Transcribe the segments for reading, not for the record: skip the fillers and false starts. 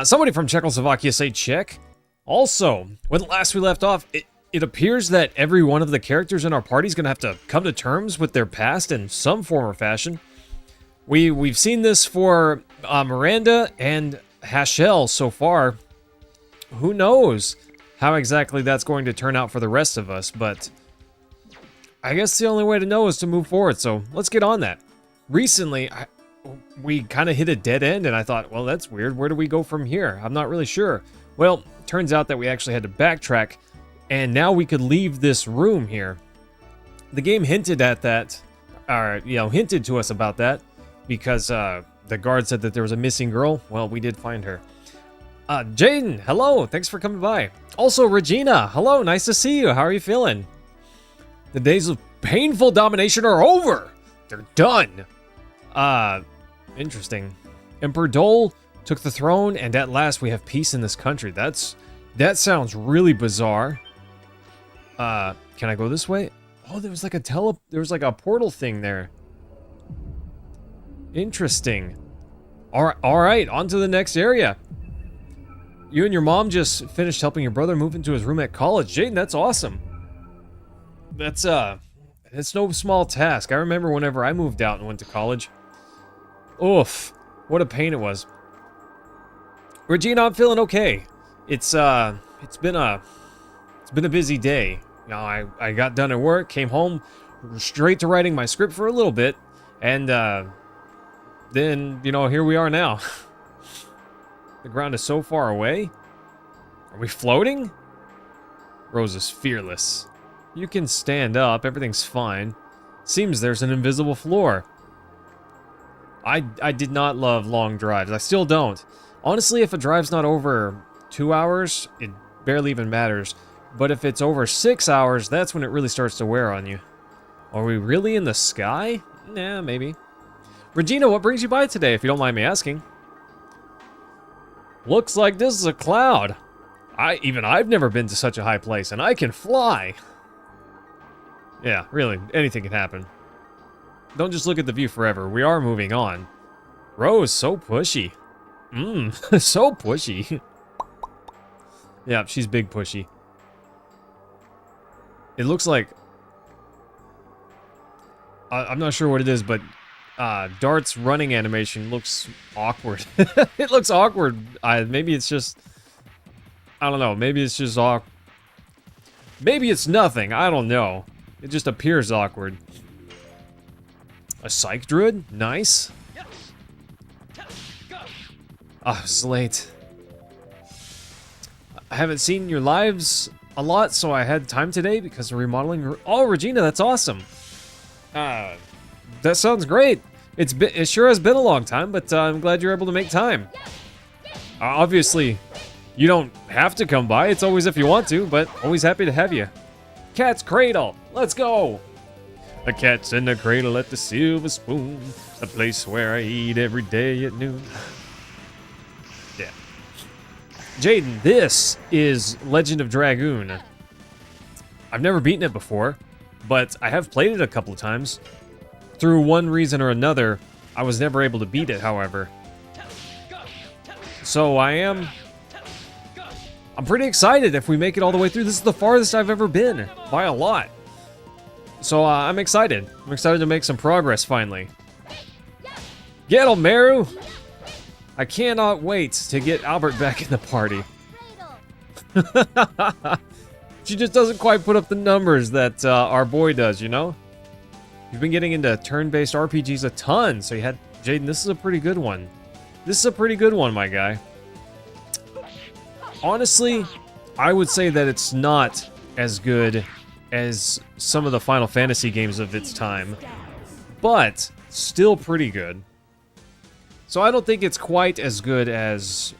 Somebody from Czechoslovakia say Czech. Also, when last we left off, it appears that every one of the characters in our party is going to have to come to terms with their past in some form or fashion. We've seen this for Miranda and Hashel so far. Who knows how exactly that's going to turn out for the rest of us, but I guess the only way to know is to move forward, so let's get on that. Recently, we kind of hit a dead end, and I thought, well, that's weird. Where do we go from here? I'm not really sure. Well, turns out that we actually had to backtrack, and now we could leave this room here. The game hinted at that, or, hinted to us about that, because the guard said that there was a missing girl. Well, we did find her. Jaden, hello, thanks for coming by. Also, Regina, hello, nice to see you. How are you feeling? The days of painful domination are over. They're done. Interesting. Emperor Dole took the throne, and at last we have peace in this country. That sounds really bizarre. Can I go this way? Oh, there was like a portal thing there. Interesting. All right, on to the next area. You and your mom just finished helping your brother move into his room at college. Jaden, that's awesome. That's no small task. I remember whenever I moved out and went to college. Oof, what a pain it was. Regina, I'm feeling okay. It's been a busy day. I got done at work, came home, straight to writing my script for a little bit, and then here we are now. The ground is so far away. Are we floating? Rose is fearless. You can stand up, everything's fine. Seems there's an invisible floor. I did not love long drives. I still don't. Honestly, if a drive's not over 2 hours, it barely even matters. But if it's over 6 hours, that's when it really starts to wear on you. Are we really in the sky? Nah, maybe. Regina, what brings you by today, if you don't mind me asking? Looks like this is a cloud. I've never been to such a high place, and I can fly. Yeah, really, anything can happen. Don't just look at the view forever. We are moving on. Rose, so pushy. So pushy. Yeah, she's big pushy. It looks like... I'm not sure what it is, but Dart's running animation looks awkward. It looks awkward. Maybe it's just... I don't know. Maybe it's just awkward. Maybe it's nothing. I don't know. It just appears awkward. A psych druid? Nice. Ah, it's late. I haven't seen your lives a lot, so I had time today because of remodeling. Oh, Regina, that's awesome. That sounds great. It sure has been a long time, but I'm glad you're able to make time. Obviously, you don't have to come by. It's always if you want to, but always happy to have you. Cat's Cradle, let's go. The cat's in the cradle at the silver spoon, the place where I eat every day at noon. Yeah. Jaden, this is Legend of Dragoon. I've never beaten it before, but I have played it a couple of times. Through one reason or another, I was never able to beat it, however. So I'm pretty excited if we make it all the way through. This is the farthest I've ever been, by a lot. So I'm excited. I'm excited to make some progress, finally. Get him, Meru! I cannot wait to get Albert back in the party. She just doesn't quite put up the numbers that our boy does, you know? You've been getting into turn-based RPGs a ton, so you had... Jaden, this is a pretty good one. This is a pretty good one, my guy. Honestly, I would say that it's not as good as some of the Final Fantasy games of its time, but still pretty good. So I don't think it's quite as good as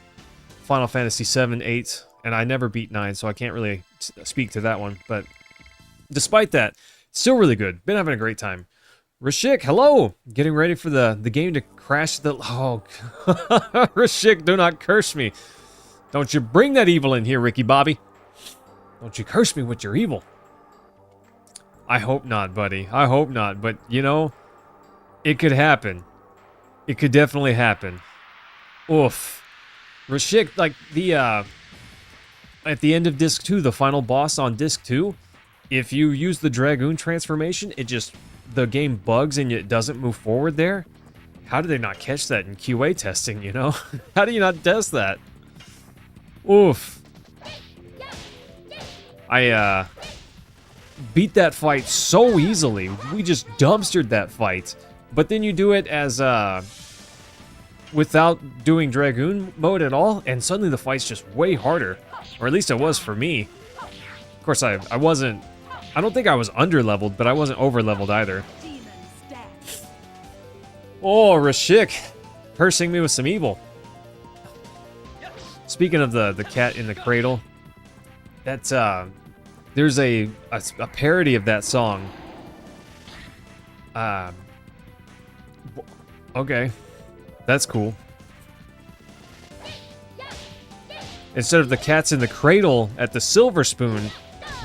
Final Fantasy 7, 8, and I never beat 9, so I can't really speak to that one, but despite that, still really good. Been having a great time. Rashik, hello! Getting ready for the game to crash the... Oh, Rashik, do not curse me. Don't you bring that evil in here, Ricky Bobby. Don't you curse me with your evil. I hope not, buddy. I hope not, but, you know, it could happen. It could definitely happen. Oof. Rashik, like the at the end of disc 2, the final boss on disc 2, if you use the Dragoon transformation, the game bugs and it doesn't move forward there. How did they not catch that in QA testing, you know? How do you not test that? Oof. I beat that fight so easily. We just dumpstered that fight. But then you do it as without doing Dragoon mode at all, and suddenly the fight's just way harder. Or at least it was for me. Of course, I don't think I was under-leveled, but I wasn't over-leveled either. Oh, Rashik, cursing me with some evil. Speaking of the cat in the cradle, that's there's a parody of that song. Okay, that's cool. Instead of the cat's in the cradle at the Silver Spoon,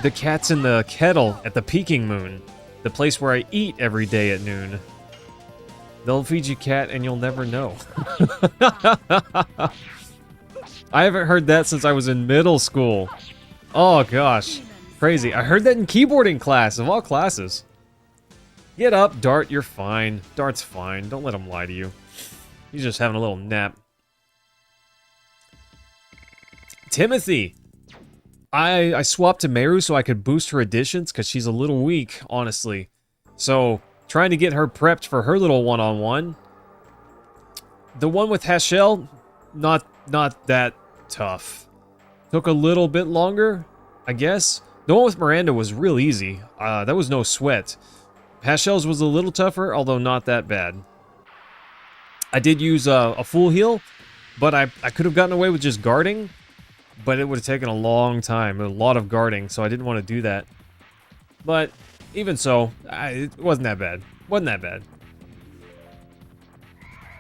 the cat's in the kettle at the Peking Moon, the place where I eat every day at noon. They'll feed you cat and you'll never know. I haven't heard that since I was in middle school. Oh gosh, crazy. I heard that in keyboarding class, of all classes. Get up, Dart, you're fine. Dart's fine, don't let him lie to you. He's just having a little nap. Timothy! I swapped to Meru so I could boost her additions, because she's a little weak, honestly. So, trying to get her prepped for her little one-on-one. The one with Hashel, not that tough. Took a little bit longer, I guess. The one with Miranda was real easy. That was no sweat. Hashel's was a little tougher, although not that bad. I did use a full heal, but I could have gotten away with just guarding, but it would have taken a long time, a lot of guarding, so I didn't want to do that. But even so, it wasn't that bad. Wasn't that bad.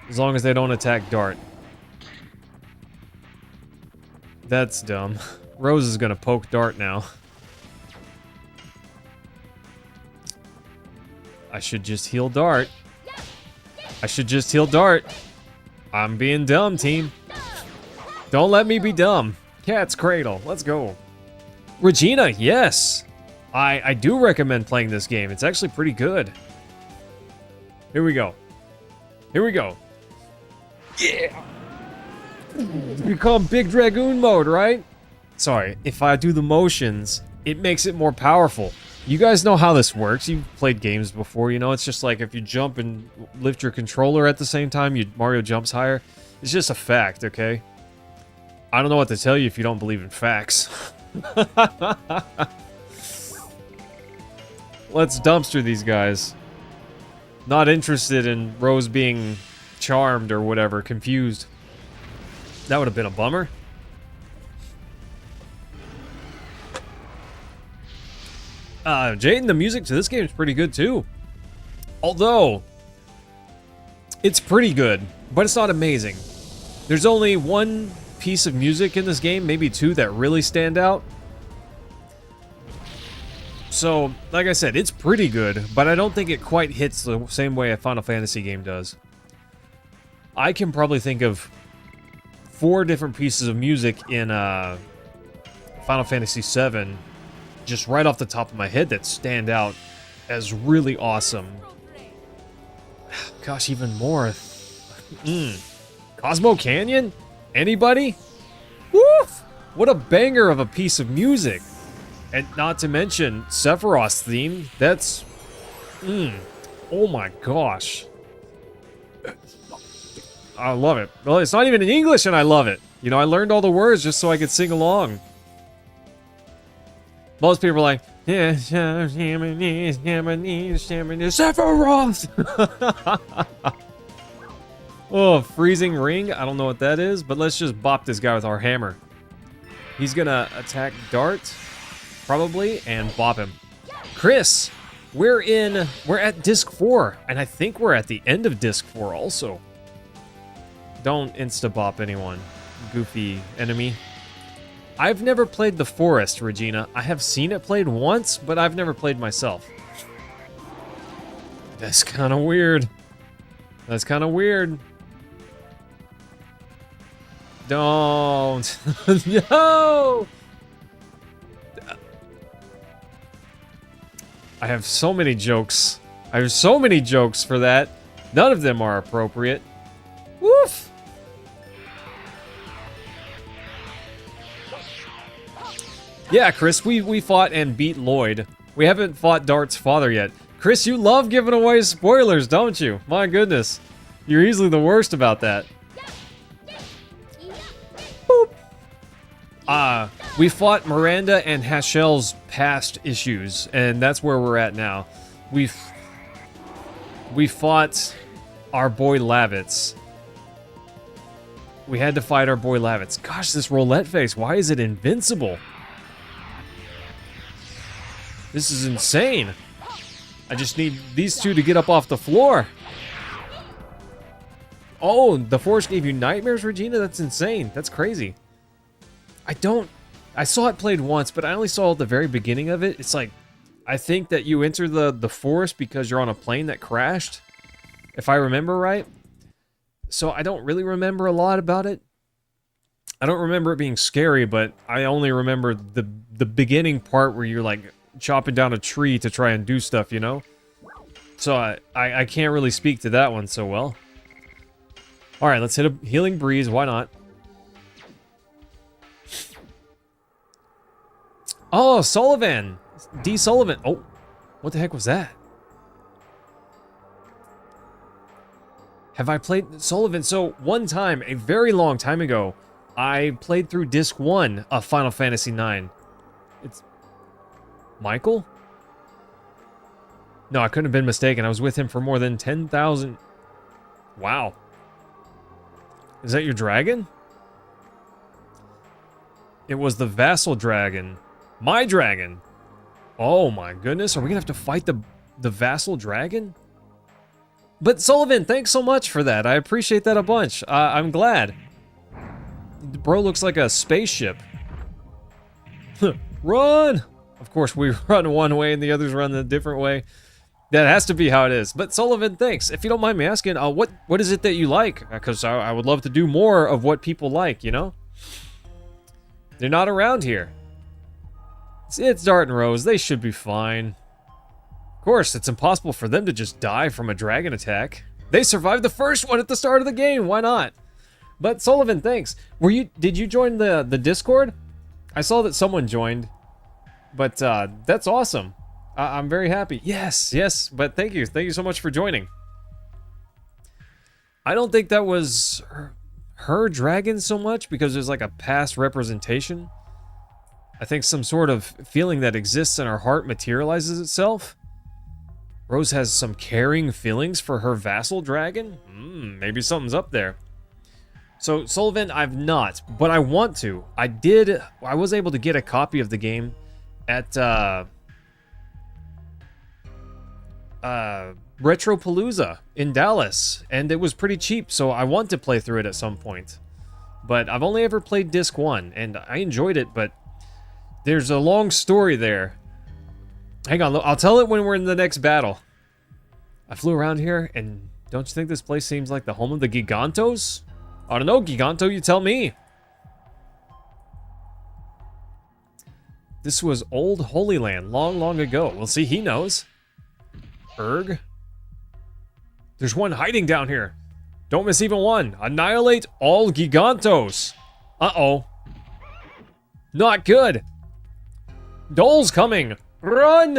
As long as they don't attack Dart. That's dumb. Rose is gonna poke Dart now. I should just heal Dart. I should just heal Dart. I'm being dumb, team. Don't let me be dumb. Cat's Cradle, let's go. Regina, yes! I do recommend playing this game. It's actually pretty good. Here we go. Here we go. Yeah! We call it Big Dragoon mode, right? Sorry, if I do the motions, it makes it more powerful. You guys know how this works. You've played games before, you know? It's just like if you jump and lift your controller at the same time, Mario jumps higher. It's just a fact, okay? I don't know what to tell you if you don't believe in facts. Let's dumpster these guys. Not interested in Rose being charmed or whatever, confused. That would have been a bummer. Jaden, the music to this game is pretty good too. Although, it's pretty good, but it's not amazing. There's only one piece of music in this game, maybe two, that really stand out. So, like I said, it's pretty good, but I don't think it quite hits the same way a Final Fantasy game does. I can probably think of 4 different pieces of music in Final Fantasy VII, just right off the top of my head, that stand out as really awesome. Gosh, even more. Cosmo Canyon? Anybody? Woof! What a banger of a piece of music. And not to mention Sephiroth's theme. That's... oh my gosh. I love it. Well, it's not even in English and I love it. You know, I learned all the words just so I could sing along. Most people are like, yeah, Sephiroth! Oh, freezing ring. I don't know what that is, but let's just bop this guy with our hammer. He's gonna attack Dart, probably, and bop him. Chris, we're at disc 4, and I think we're at the end of disc 4 also. Don't insta-bop anyone, goofy enemy. I've never played the Forest, Regina. I have seen it played once, but I've never played myself. That's kind of weird. That's kind of weird. Don't. No! I have so many jokes. I have so many jokes for that. None of them are appropriate. Woof! Yeah, Chris, we fought and beat Lloyd. We haven't fought Dart's father yet. Chris, you love giving away spoilers, don't you? My goodness. You're easily the worst about that. Boop. We fought Miranda and Hashel's past issues, and that's where we're at now. We fought our boy Lavitz. We had to fight our boy Lavitz. Gosh, this roulette face, why is it invincible? This is insane. I just need these two to get up off the floor. Oh, the forest gave you nightmares, Regina? That's insane. That's crazy. I saw it played once, but I only saw the very beginning of it. It's like, I think that you enter the forest because you're on a plane that crashed, if I remember right. So I don't really remember a lot about it. I don't remember it being scary, but I only remember the beginning part where you're like chopping down a tree to try and do stuff, you know? So I can't really speak to that one so well. Alright, let's hit a healing breeze, why not? Oh, Sullivan! D. Sullivan. Oh, what the heck was that? Have I played Sullivan? So, one time, a very long time ago, I played through Disc 1 of Final Fantasy IX. It's... Michael? No, I couldn't have been mistaken. I was with him for more than 10,000... Wow. Is that your dragon? It was the vassal dragon. My dragon. Oh my goodness, are we gonna have to fight the vassal dragon? But Sullivan, thanks so much for that. I appreciate that a bunch. I'm glad. Bro looks like a spaceship. Run! Of course, we run one way and the others run a different way. That has to be how it is. But Sullivan, thanks. If you don't mind me asking, what is it that you like? Because I would love to do more of what people like, you know? They're not around here. It's Dart and Rose. They should be fine. Of course, it's impossible for them to just die from a dragon attack. They survived the first one at the start of the game. Why not? But Sullivan, thanks. Did you join the Discord? I saw that someone joined. But that's awesome. I'm very happy. Yes, but thank you. Thank you so much for joining. I don't think that was her dragon so much because there's like a past representation. I think some sort of feeling that exists in our heart materializes itself. Rose has some caring feelings for her vassal dragon. Maybe something's up there. So Sullivan, I've not, but I want to. I was able to get a copy of the game at Retropalooza in Dallas, and it was pretty cheap, so I want to play through it at some point. But I've only ever played Disc 1, and I enjoyed it, but there's a long story there. Hang on, I'll tell it when we're in the next battle. I flew around here, and don't you think this place seems like the home of the Gigantos? I don't know, Giganto, you tell me. This was old Holy Land, long, long ago. Well, see, he knows. Erg? There's one hiding down here. Don't miss even one. Annihilate all Gigantos. Uh-oh. Not good. Dole's coming. Run!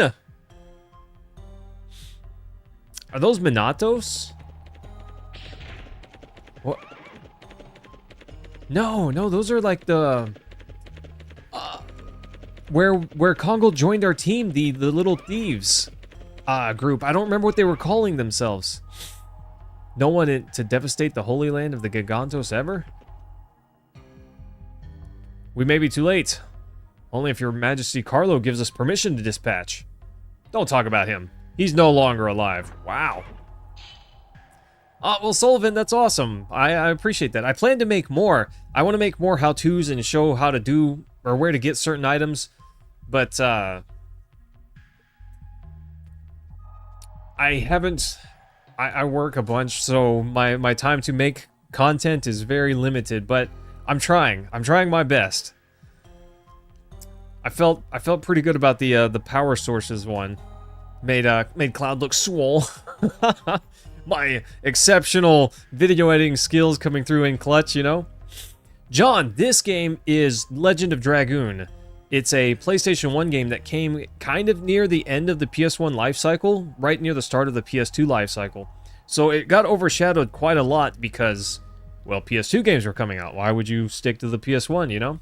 Are those Minatos? What? No, those are like the... where Congo joined our team, the little thieves group. I don't remember what they were calling themselves. No one to devastate the Holy Land of the Gigantos ever? We may be too late. Only if your Majesty Carlo gives us permission to dispatch. Don't talk about him. He's no longer alive. Wow. Well, Sullivan, that's awesome. I appreciate that. I plan to make more. I want to make more how-tos and show how to do or where to get certain items. But, I haven't... I work a bunch, so my time to make content is very limited. But I'm trying. I'm trying my best. I felt pretty good about the power sources one. Made Cloud look swole. My exceptional video editing skills coming through in clutch, you know? John, this game is Legend of Dragoon. It's a PlayStation 1 game that came kind of near the end of the PS1 life cycle, right near the start of the PS2 life cycle. So it got overshadowed quite a lot because, well, PS2 games were coming out. Why would you stick to the PS1, you know?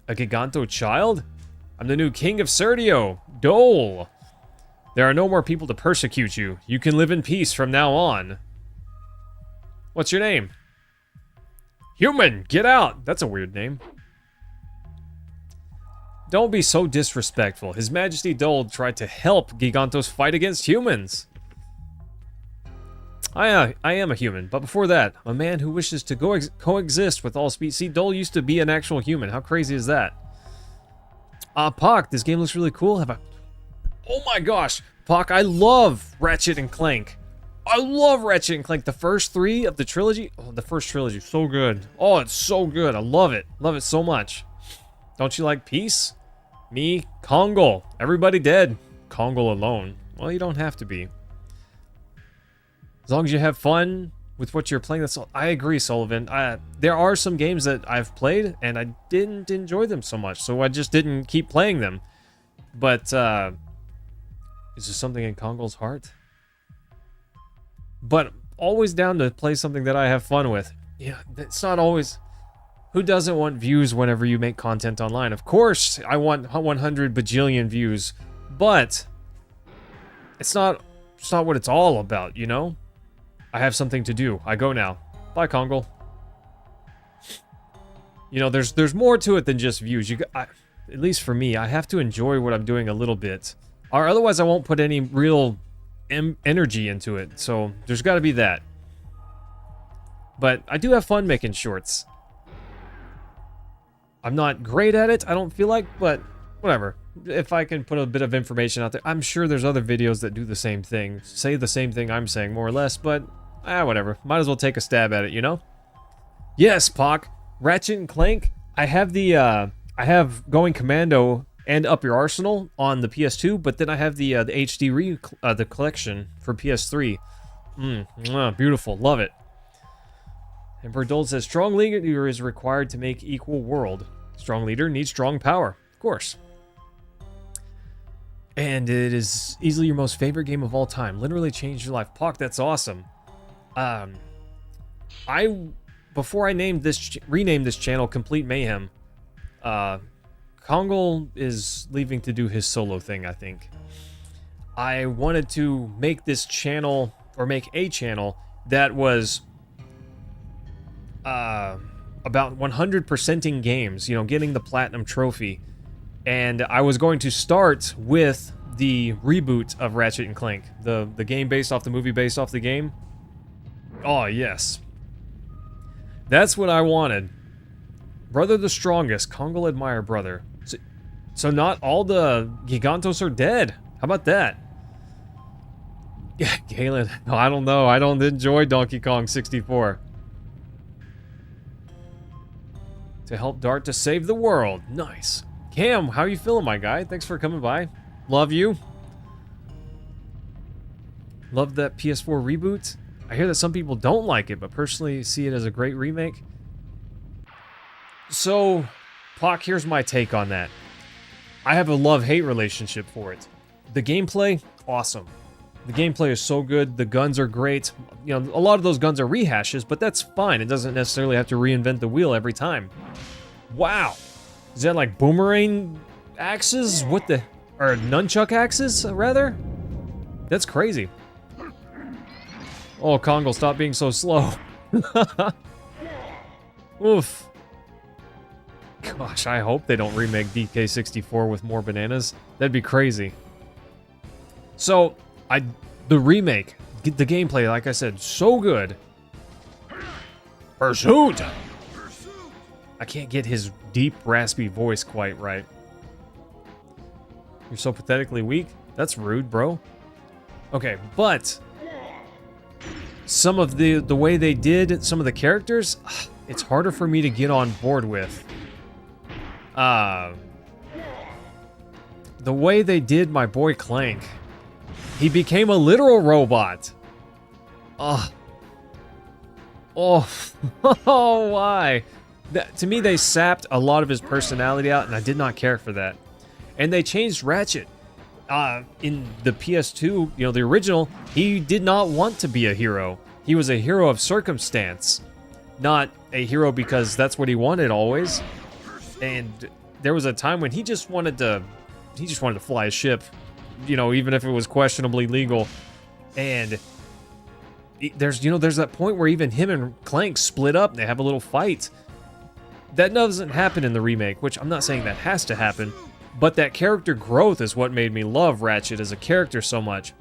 A Giganto child? I'm the new king of Serdio, Dole. There are no more people to persecute you. You can live in peace from now on. What's your name? Human, get out! That's a weird name. Don't be so disrespectful. His Majesty Dole tried to help Giganto's fight against humans. I am a human, but before that, a man who wishes to coexist with all species. See, Dole used to be an actual human. How crazy is that? Pock, this game looks really cool. Oh my gosh, Pock, I love Ratchet and Clank. I love Ratchet and Clank. The first 3 of the trilogy. Oh, the first trilogy, so good. Oh, it's so good. I love it. Love it so much. Don't you like peace? Me, Kongal. Everybody dead. Kongal alone. Well, you don't have to be. As long as you have fun with what you're playing, that's all. I agree, Sullivan. There are some games that I've played, and I didn't enjoy them so much, so I just didn't keep playing them. But, is there something in Kongal's heart? But always down to play something that I have fun with. Yeah, it's not always... Who doesn't want views whenever you make content online? Of course, I want 100 bajillion views, but it's not what it's all about, you know? I have something to do. I go now. Bye, Kongal. You know, there's more to it than just views. At least for me, I have to enjoy what I'm doing a little bit, or otherwise I won't put any real energy into it. So there's got to be that. But I do have fun making shorts. I'm not great at it, I don't feel like, but whatever. If I can put a bit of information out there, I'm sure there's other videos that do the same thing, say the same thing I'm saying, more or less, but whatever. Might as well take a stab at it, you know? Yes, Pock. Ratchet and Clank. I have I have Going Commando and Up Your Arsenal on the PS2, but then I have the HD the collection for PS3. Beautiful, love it. Emperor Dole says, strong leader is required to make equal world. Strong leader needs strong power. Of course. And it is easily your most favorite game of all time. Literally changed your life. Pock, that's awesome. Before I renamed this channel Complete Mayhem, Kongal is leaving to do his solo thing, I think. I wanted to make this channel, or make a channel, that was about 100%ing games, you know, getting the platinum trophy. And I was going to start with the reboot of Ratchet and Clank, the game based off the movie based off the game. Oh, yes. That's what I wanted. Brother the strongest, Kongal admire brother. So not all the Gigantos are dead. How about that? Galen, I don't know. I don't enjoy Donkey Kong 64. To help Dart to save the world. Nice. Cam, how you feeling, my guy? Thanks for coming by. Love you. Love that PS4 reboot. I hear that some people don't like it, but personally see it as a great remake. So, Pock, here's my take on that. I have a love-hate relationship for it. The gameplay, awesome. The gameplay is so good. The guns are great. You know, a lot of those guns are rehashes, but that's fine. It doesn't necessarily have to reinvent the wheel every time. Wow. Is that like boomerang axes? What the... Or nunchuck axes, rather? That's crazy. Oh, Kongal, stop being so slow. Oof. Gosh, I hope they don't remake DK64 with more bananas. That'd be crazy. So, the remake, the gameplay, like I said, so good. Pursuit! I can't get his deep, raspy voice quite right. You're so pathetically weak? That's rude, bro. Okay, but... some of the way they did some of the characters, it's harder for me to get on board with. The way they did my boy Clank. He became a literal robot. Oh, oh, why? To me, they sapped a lot of his personality out, and I did not care for that. And they changed Ratchet. In the PS2, you know, the original, he did not want to be a hero. He was a hero of circumstance, not a hero because that's what he wanted always. And there was a time when he just wanted to fly a ship, you know, even if it was questionably legal. And there's that point where even him and Clank split up and they have a little fight. That doesn't happen in the remake, which I'm not saying that has to happen, but that character growth is what made me love Ratchet as a character so much.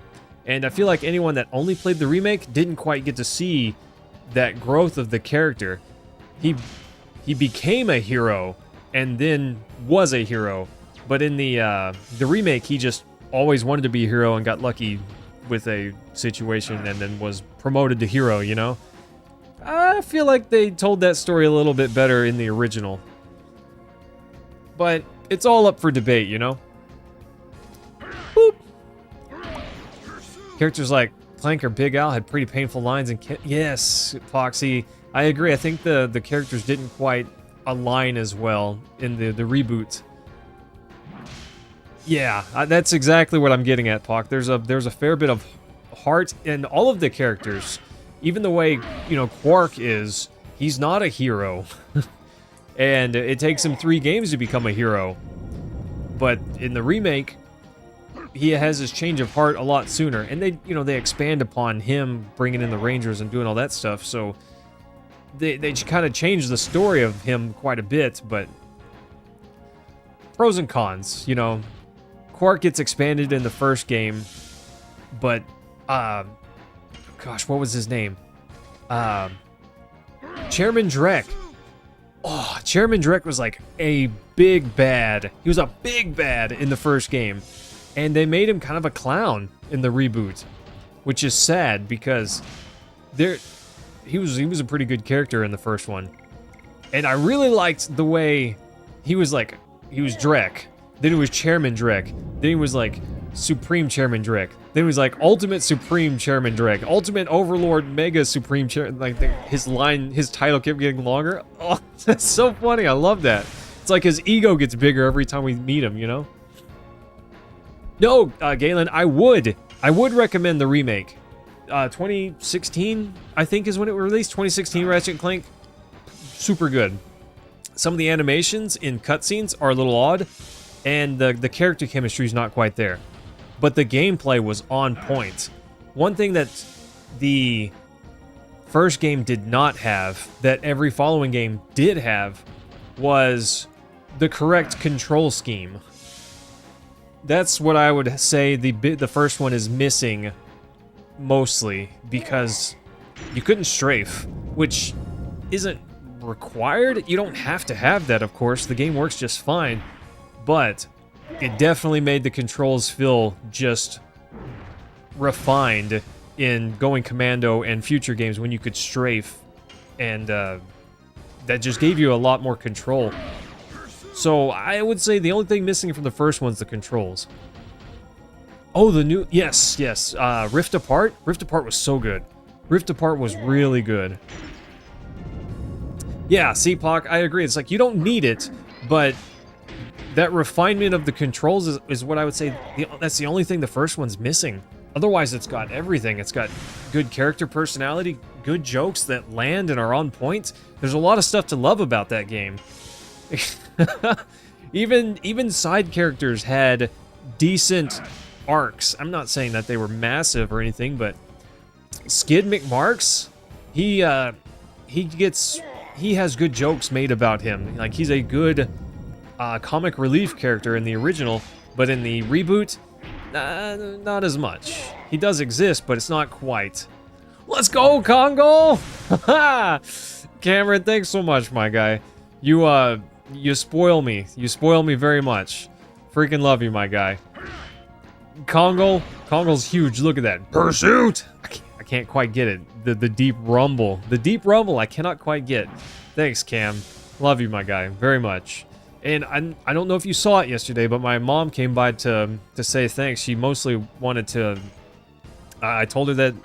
And I feel like anyone that only played the remake didn't quite get to see that growth of the character. He became a hero and then was a hero, but in the remake, he just always wanted to be a hero and got lucky with a situation and then was promoted to hero, you know? I feel like they told that story a little bit better in the original. But it's all up for debate, you know? Boop. Characters like Clank or Big Al had pretty painful lines and yes, Foxy, I agree. I think the characters didn't quite align as well in the reboot. Yeah, that's exactly what I'm getting at, Pock. There's a fair bit of heart in all of the characters. Even the way, you know, Quark is, he's not a hero. And it takes him 3 games to become a hero. But in the remake, he has his change of heart a lot sooner. And they expand upon him bringing in the Rangers and doing all that stuff. So they kind of changed the story of him quite a bit, but pros and cons, you know. Quark gets expanded in the first game, but gosh, what was his name? Chairman Drek. Oh, Chairman Drek was like a big bad. He was a big bad in the first game, and they made him kind of a clown in the reboot, which is sad because he was a pretty good character in the first one, and I really liked the way he was Drek. Then it was Chairman Drek. Then he was like Supreme Chairman Drek. Then he was like Ultimate Supreme Chairman Drek. Ultimate Overlord Mega Supreme Chairman. Like his title kept getting longer. Oh, that's so funny. I love that. It's like his ego gets bigger every time we meet him, you know? No, Galen, I would recommend the remake. 2016, I think is when it was released. 2016 Ratchet & Clank. Super good. Some of the animations in cutscenes are a little odd. And the character chemistry is not quite there. But the gameplay was on point. One thing that the first game did not have, that every following game did have, was the correct control scheme. That's what I would say the first one is missing mostly, because you couldn't strafe, which isn't required. You don't have to have that, of course. The game works just fine. But it definitely made the controls feel just refined in going commando and future games when you could strafe, and that just gave you a lot more control. So I would say the only thing missing from the first one's the controls. Oh, the new... Yes. Rift Apart? Rift Apart was so good. Rift Apart was really good. Yeah, CPOC, I agree. It's like, you don't need it, but that refinement of the controls is what I would say, that's the only thing the first one's missing. Otherwise, it's got everything. It's got good character personality, good jokes that land and are on point. There's a lot of stuff to love about that game. Even side characters had decent arcs. I'm not saying that they were massive or anything, but Skid McMarks, he has good jokes made about him. Like, he's a good comic relief character in the original, but in the reboot, not as much. He does exist, but it's not quite. Let's go, Congo! Cameron, thanks so much, my guy. You spoil me. You spoil me very much. Freaking love you, my guy. Congo's huge. Look at that. Pursuit! I can't quite get it. The deep rumble. The deep rumble I cannot quite get. Thanks, Cam. Love you, my guy, very much. And I don't know if you saw it yesterday, but my mom came by to say thanks. She mostly wanted to... I told her that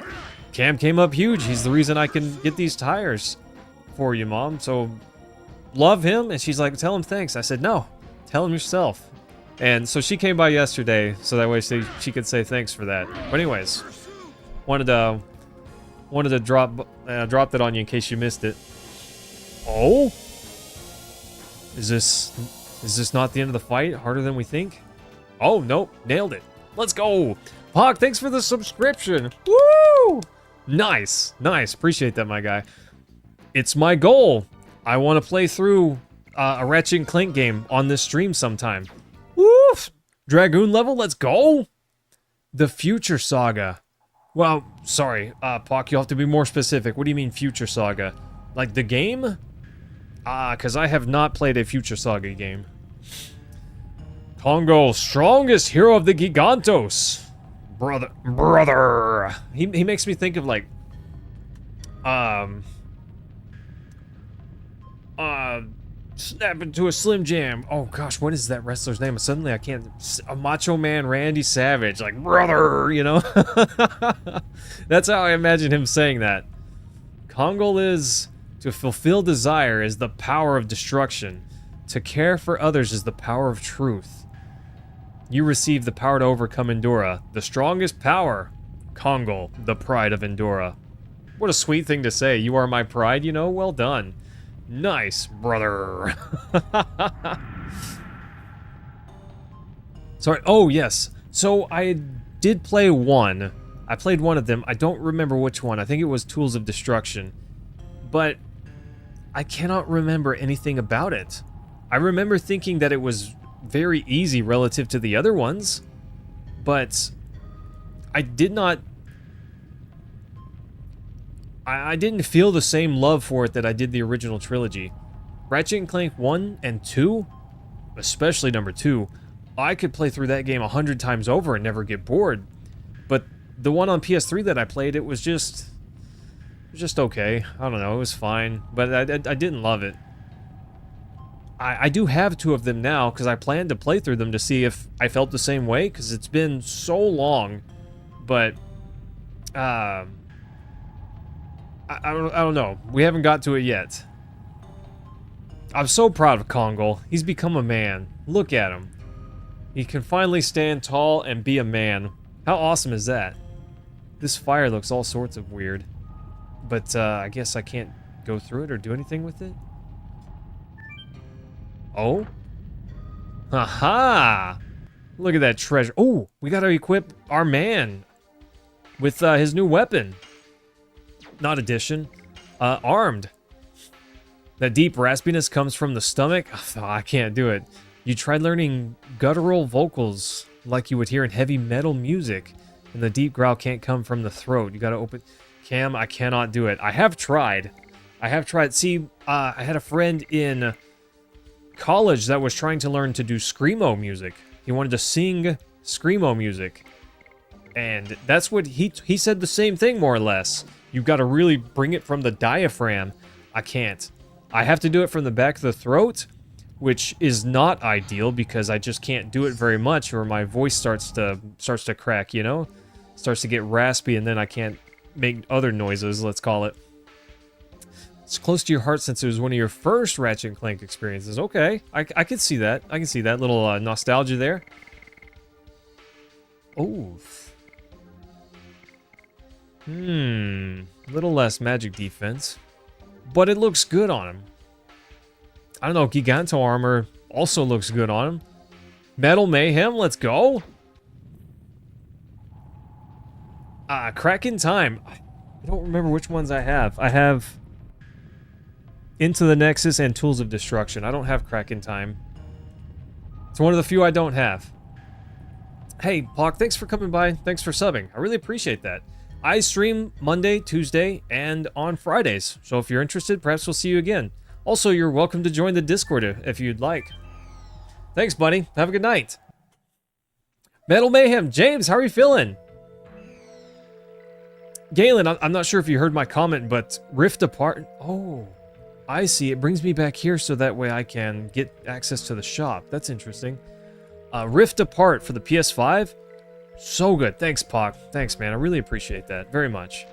Cam came up huge. He's the reason I can get these tires for you, Mom. So, love him. And she's like, tell him thanks. I said, no, tell him yourself. And so she came by yesterday, so that way she could say thanks for that. But anyways, wanted to drop that on you in case you missed it. Oh? Is this not the end of the fight? Harder than we think? Oh, nope. Nailed it. Let's go. Hawk, thanks for the subscription. Woo! Nice. Nice. Appreciate that, my guy. It's my goal. I want to play through a Ratchet and Clank game on this stream sometime. Woof! Dragoon level, let's go! The Future Saga. Well, sorry, Pock, you'll have to be more specific. What do you mean Future Saga? Like the game? Because I have not played a Future Saga game. Congo, strongest hero of the Gigantos. Brother. He makes me think of like... Snap into a Slim Jam. Oh gosh, what is that wrestler's name? Suddenly I can't... A Macho Man Randy Savage. Like, brother, you know? That's how I imagine him saying that. Kongol is... To fulfill desire is the power of destruction. To care for others is the power of truth. You receive the power to overcome Endura. The strongest power. Kongol, the pride of Endura. What a sweet thing to say. You are my pride, you know? Well done. Nice, brother. Sorry. Oh, yes. So I did play one. I played one of them. I don't remember which one. I think it was Tools of Destruction. But I cannot remember anything about it. I remember thinking that it was very easy relative to the other ones. But I did not... I didn't feel the same love for it that I did the original trilogy. Ratchet & Clank 1 and 2, especially number 2, I could play through that game 100 times over and never get bored. But the one on PS3 that I played, it was just okay. I don't know, it was fine, but I didn't love it. I do have 2 of them now, because I plan to play through them to see if I felt the same way, because it's been so long, but... I don't know. We haven't got to it yet. I'm so proud of Kongol. He's become a man. Look at him. He can finally stand tall and be a man. How awesome is that? This fire looks all sorts of weird. But I guess I can't go through it or do anything with it? Oh? Haha! Look at that treasure. Oh, we gotta equip our man with his new weapon. Not addition. Armed. That deep raspiness comes from the stomach. Oh, I can't do it. You tried learning guttural vocals like you would hear in heavy metal music, and the deep growl can't come from the throat. You gotta open... Cam, I cannot do it. I have tried. See, I had a friend in college that was trying to learn to do screamo music. He wanted to sing screamo music. And that's what he said the same thing, more or less. You've got to really bring it from the diaphragm. I can't. I have to do it from the back of the throat, which is not ideal because I just can't do it very much or my voice starts to crack, you know? Starts to get raspy and then I can't make other noises, let's call it. It's close to your heart since it was one of your first Ratchet & Clank experiences. Okay, I can see that. I can see that little nostalgia there. Oh. Little less magic defense. But it looks good on him. I don't know, Giganto armor also looks good on him. Metal Mayhem, let's go. Crack in Time. I don't remember which ones I have. I have Into the Nexus and Tools of Destruction. I don't have Crack in Time. It's one of the few I don't have. Hey, Pock, thanks for coming by. Thanks for subbing. I really appreciate that. I stream Monday, Tuesday, and on Fridays. So if you're interested, perhaps we'll see you again. Also, you're welcome to join the Discord if you'd like. Thanks, buddy. Have a good night. Metal Mayhem. James, how are you feeling? Galen, I'm not sure if you heard my comment, but Rift Apart... Oh, I see. It brings me back here so that way I can get access to the shop. That's interesting. Rift Apart for the PS5. So good. Thanks, Pock. Thanks, man. I really appreciate that very much.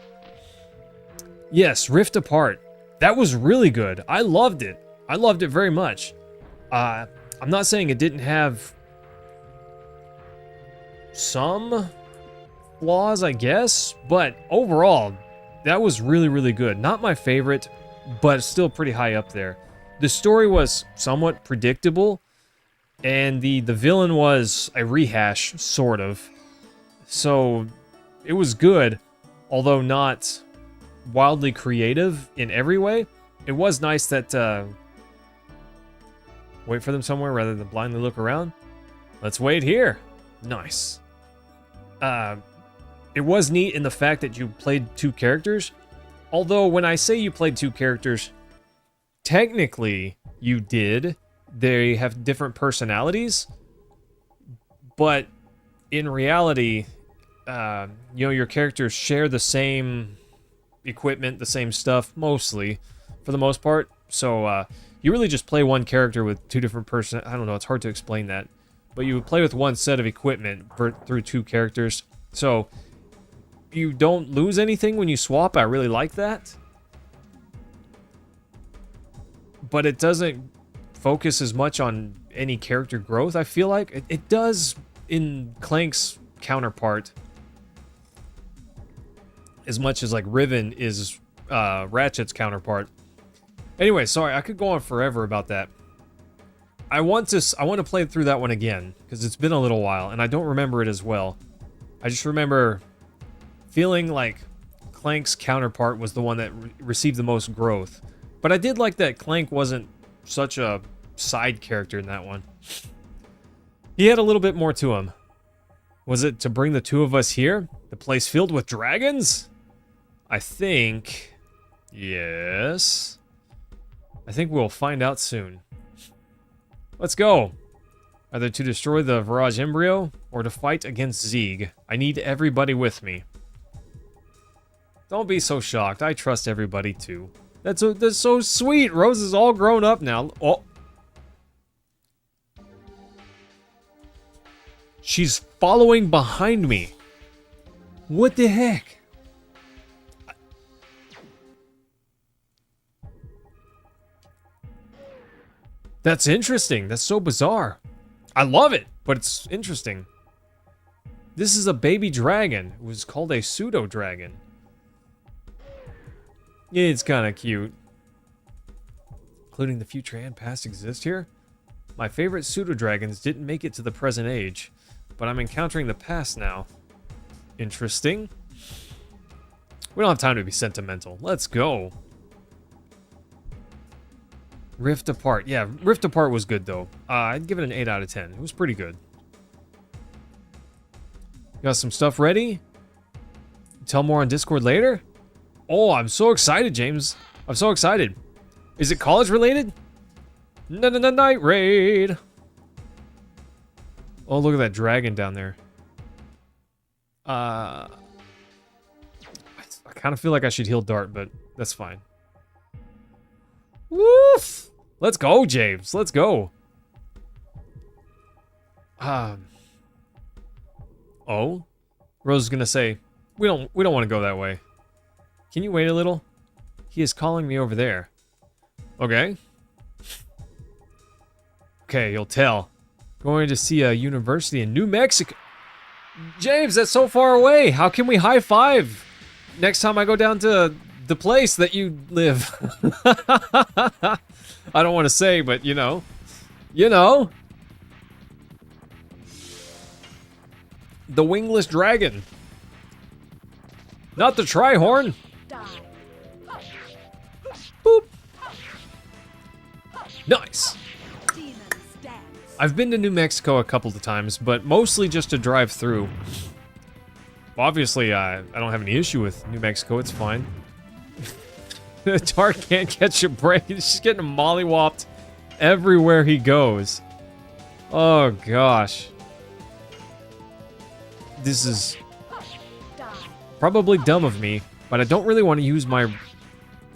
Yes, Rift Apart. That was really good. I loved it. I loved it very much. I'm not saying it didn't have some flaws, I guess, but overall, that was really, really good. Not my favorite, but still pretty high up there. The story was somewhat predictable, and the villain was a rehash, sort of. So, it was good, although not wildly creative in every way. It was nice that, wait for them somewhere rather than blindly look around. Let's wait here. Nice. It was neat in the fact that you played two characters. Although, when I say you played two characters, technically you did. They have different personalities. But in reality, you know, your characters share the same equipment, the same stuff, mostly, for the most part. So, you really just play one character with two different I don't know, it's hard to explain that. But you would play with one set of equipment through two characters. So, you don't lose anything when you swap. I really like that. But it doesn't focus as much on any character growth, I feel like. It does in Clank's counterpart. As much as, like, Riven is Ratchet's counterpart. Anyway, sorry, I could go on forever about that. I want to play through that one again, because it's been a little while, and I don't remember it as well. I just remember feeling like Clank's counterpart was the one that received the most growth. But I did like that Clank wasn't such a side character in that one. He had a little bit more to him. Was it to bring the two of us here? The place filled with dragons? I think... Yes. I think we'll find out soon. Let's go. Either to destroy the Virage Embryo, or to fight against Zeeg. I need everybody with me. Don't be so shocked. I trust everybody too. That's so sweet. Rose is all grown up now. Oh. She's following behind me. What the heck? That's interesting. That's so bizarre. I love it, but it's interesting. This is a baby dragon. It was called a pseudo-dragon. It's kind of cute. Including the future and past exist here? My favorite pseudo-dragons didn't make it to the present age, but I'm encountering the past now. Interesting. We don't have time to be sentimental. Let's go. Rift Apart. Yeah, Rift Apart was good, though. I'd give it an 8 out of 10. It was pretty good. Got some stuff ready? Tell more on Discord later? Oh, I'm so excited, James. I'm so excited. Is it college related? Night raid. Oh, look at that dragon down there. I kind of feel like I should heal Dart, but that's fine. Woof! Let's go, James. Let's go. Oh? Rose is gonna say, we don't want to go that way. Can you wait a little? He is calling me over there. Okay. Okay, you'll tell. Going to see a university in New Mexico. James, that's so far away. How can we high five next time I go down to the place that you live? I don't want to say, but you know. You know. The wingless dragon. Not the Trihorn. Boop. Nice. I've been to New Mexico a couple of times, but mostly just to drive through. Obviously, I don't have any issue with New Mexico. It's fine. Tart can't catch a break. He's just getting mollywopped everywhere he goes. Oh, gosh. This is probably dumb of me, But I don't really want to use my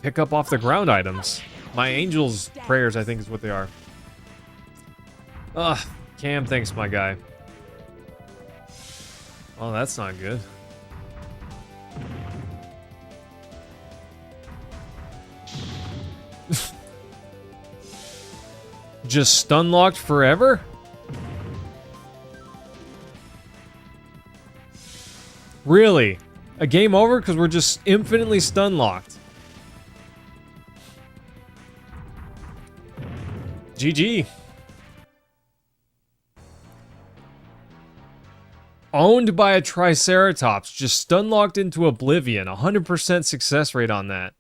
pick up off the ground items. My angel's prayers, I think, is what they are. Ugh, Cam, thanks, my guy. Oh, that's not good. Just stun locked forever? Really? A game over because we're just infinitely stun locked. GG. Owned by a Triceratops, just stun locked into oblivion. 100% success rate on that.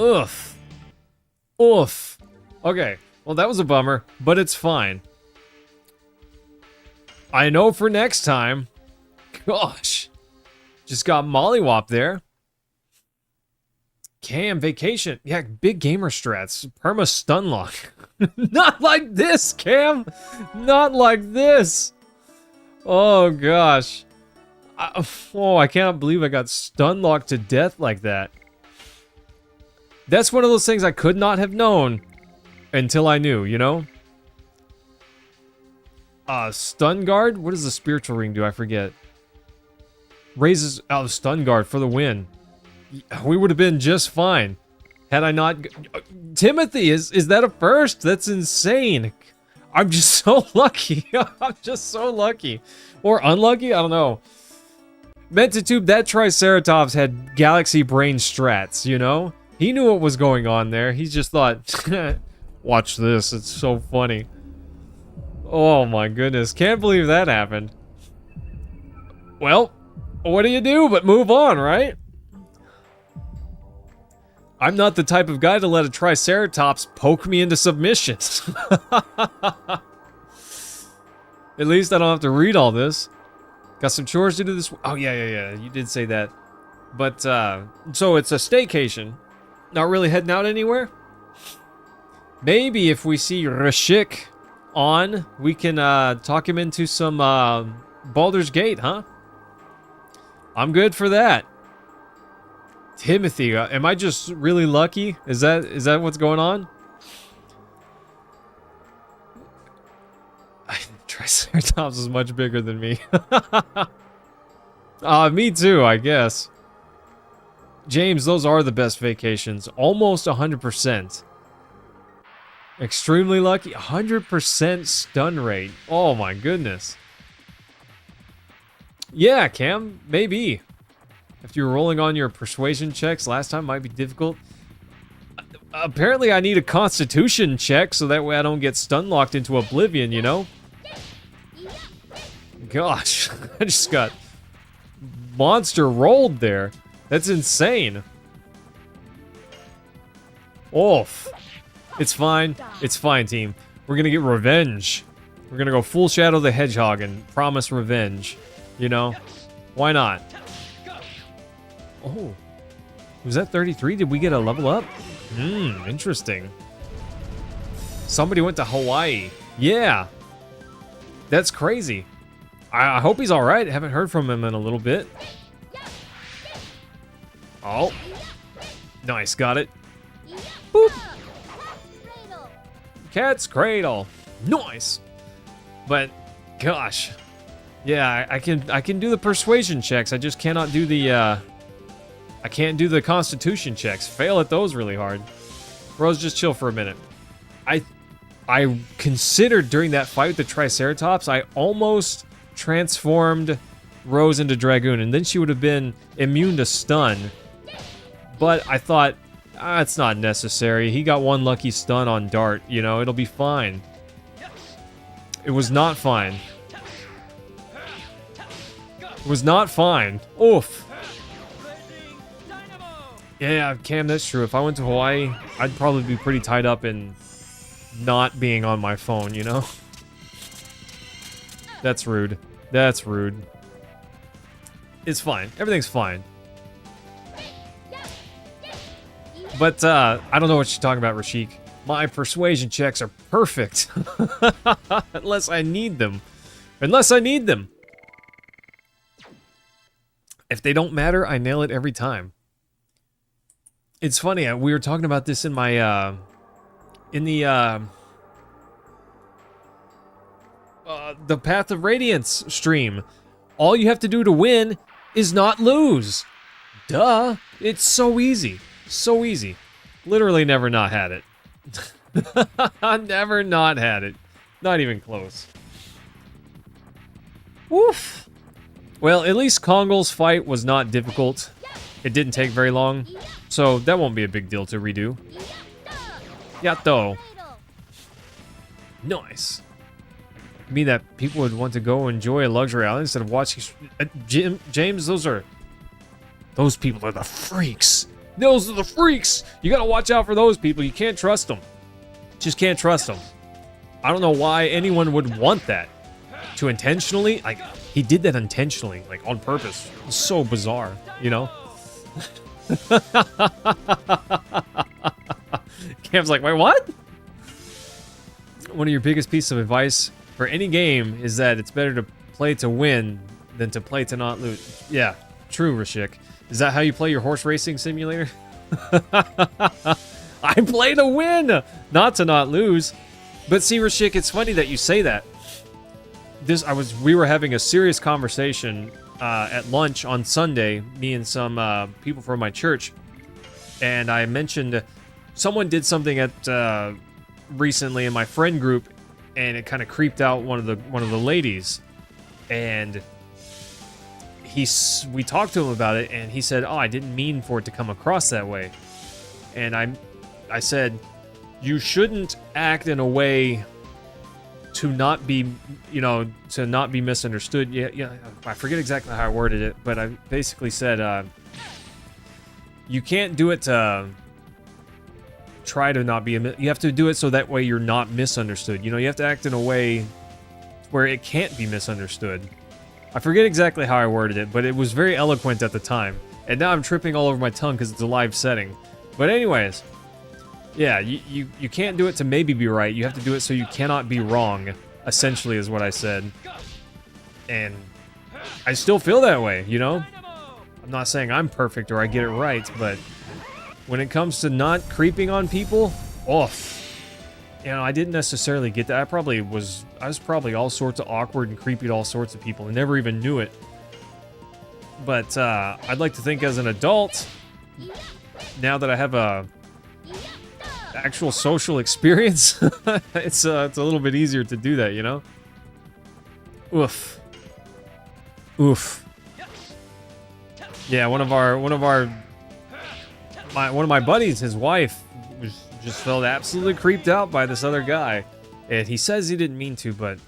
Oof. Oof. Okay, well that was a bummer, but it's fine. I know for next time. Gosh. Just got mollywop there. Cam, vacation. Yeah, big gamer strats. Perma stun lock. Not like this, Cam. Not like this. Oh, gosh. I cannot believe I got stun locked to death like that. That's one of those things I could not have known until I knew, you know? Stun guard? What does the spiritual ring do? I forget. Raises stun guard for the win. We would have been just fine had I not. Timothy, is that a first? That's insane. I'm just so lucky. I'm just so lucky, or unlucky. I don't know. Mentatube, that Triceratops had galaxy brain strats. You know, he knew what was going on there. He just thought, "Watch this. It's so funny." Oh my goodness, can't believe that happened. Well. What do you do but move on, right? I'm not the type of guy to let a Triceratops poke me into submission. At least I don't have to read all this. Got some chores to do this. Oh, yeah. You did say that. But, so it's a staycation. Not really heading out anywhere? Maybe if we see Rashik on, we can, talk him into some, Baldur's Gate, huh? I'm good for that. Timothy, am I just really lucky? Is that what's going on? Triceratops is much bigger than me. Me too, I guess. James, those are the best vacations. Almost 100%. Extremely lucky. 100% stun rate. Oh my goodness. Yeah, Cam, maybe. If you were rolling on your persuasion checks last time, might be difficult. Apparently, I need a constitution check so that way I don't get stun locked into oblivion, you know? Gosh, I just got monster rolled there. That's insane. Oof. It's fine. It's fine, team. We're gonna get revenge. We're gonna go full Shadow the Hedgehog and promise revenge. You know, why not? Oh, was that 33? Did we get a level up? Interesting. Somebody went to Hawaii. Yeah, that's crazy. I hope he's all right. Haven't heard from him in a little bit. Oh, nice, got it. Boop. Cat's cradle. Nice. But, gosh. Yeah, I can do the persuasion checks. I just cannot do the, I can't do the constitution checks. Fail at those really hard. Bros, just chill for a minute. I considered during that fight with the Triceratops, I almost transformed Rose into Dragoon, and then she would have been immune to stun. But I thought, it's not necessary. He got one lucky stun on Dart, you know, it'll be fine. It was not fine. It was not fine. Oof. Yeah, Cam, that's true. If I went to Hawaii, I'd probably be pretty tied up in not being on my phone, you know? That's rude. That's rude. It's fine. Everything's fine. But, I don't know what you're talking about, Rashik. My persuasion checks are perfect. Unless I need them. Unless I need them. If they don't matter, I nail it every time. It's funny, we were talking about this in my, the Path of Radiance stream. All you have to do to win is not lose. Duh. It's so easy. So easy. Literally never not had it. Never not had it. Not even close. Woof. Well, at least Kongol's fight was not difficult. It didn't take very long. So that won't be a big deal to redo. Yato. Nice. Mean that people would want to go enjoy a luxury island instead of watching. James, those people are the freaks. Those are the freaks. You gotta watch out for those people. You can't trust them. Just can't trust them. I don't know why anyone would want that. To intentionally, like, he did that intentionally, like on purpose. It's so bizarre, you know? Cam's like, wait, what? One of your biggest pieces of advice for any game is that it's better to play to win than to play to not lose. Yeah, true, Rashik. Is that how you play your horse racing simulator? I play to win, not to not lose. But see, Rashik, it's funny that you say that. We were having a serious conversation at lunch on Sunday, me and some people from my church, and I mentioned someone did something at recently in my friend group, and it kind of creeped out one of the ladies, and we talked to him about it, and he said, "Oh, I didn't mean for it to come across that way," and I said, "You shouldn't act in a way to not be, to not be misunderstood." Yeah, I forget exactly how I worded it, but I basically said, you can't do it to try to not be, you have to do it so that way you're not misunderstood. You have to act in a way where it can't be misunderstood. I forget exactly how I worded it, but it was very eloquent at the time. And now I'm tripping all over my tongue because it's a live setting. But anyways, yeah, you can't do it to maybe be right. You have to do it so you cannot be wrong, essentially is what I said. And I still feel that way, I'm not saying I'm perfect or I get it right, but when it comes to not creeping on people, I didn't necessarily get that. I was probably all sorts of awkward and creepy to all sorts of people and never even knew it. But I'd like to think as an adult, now that I have a actual social experience, it's a little bit easier to do that, Oof. Yeah, one of my buddies, his wife, just felt absolutely creeped out by this other guy, and he says he didn't mean to, but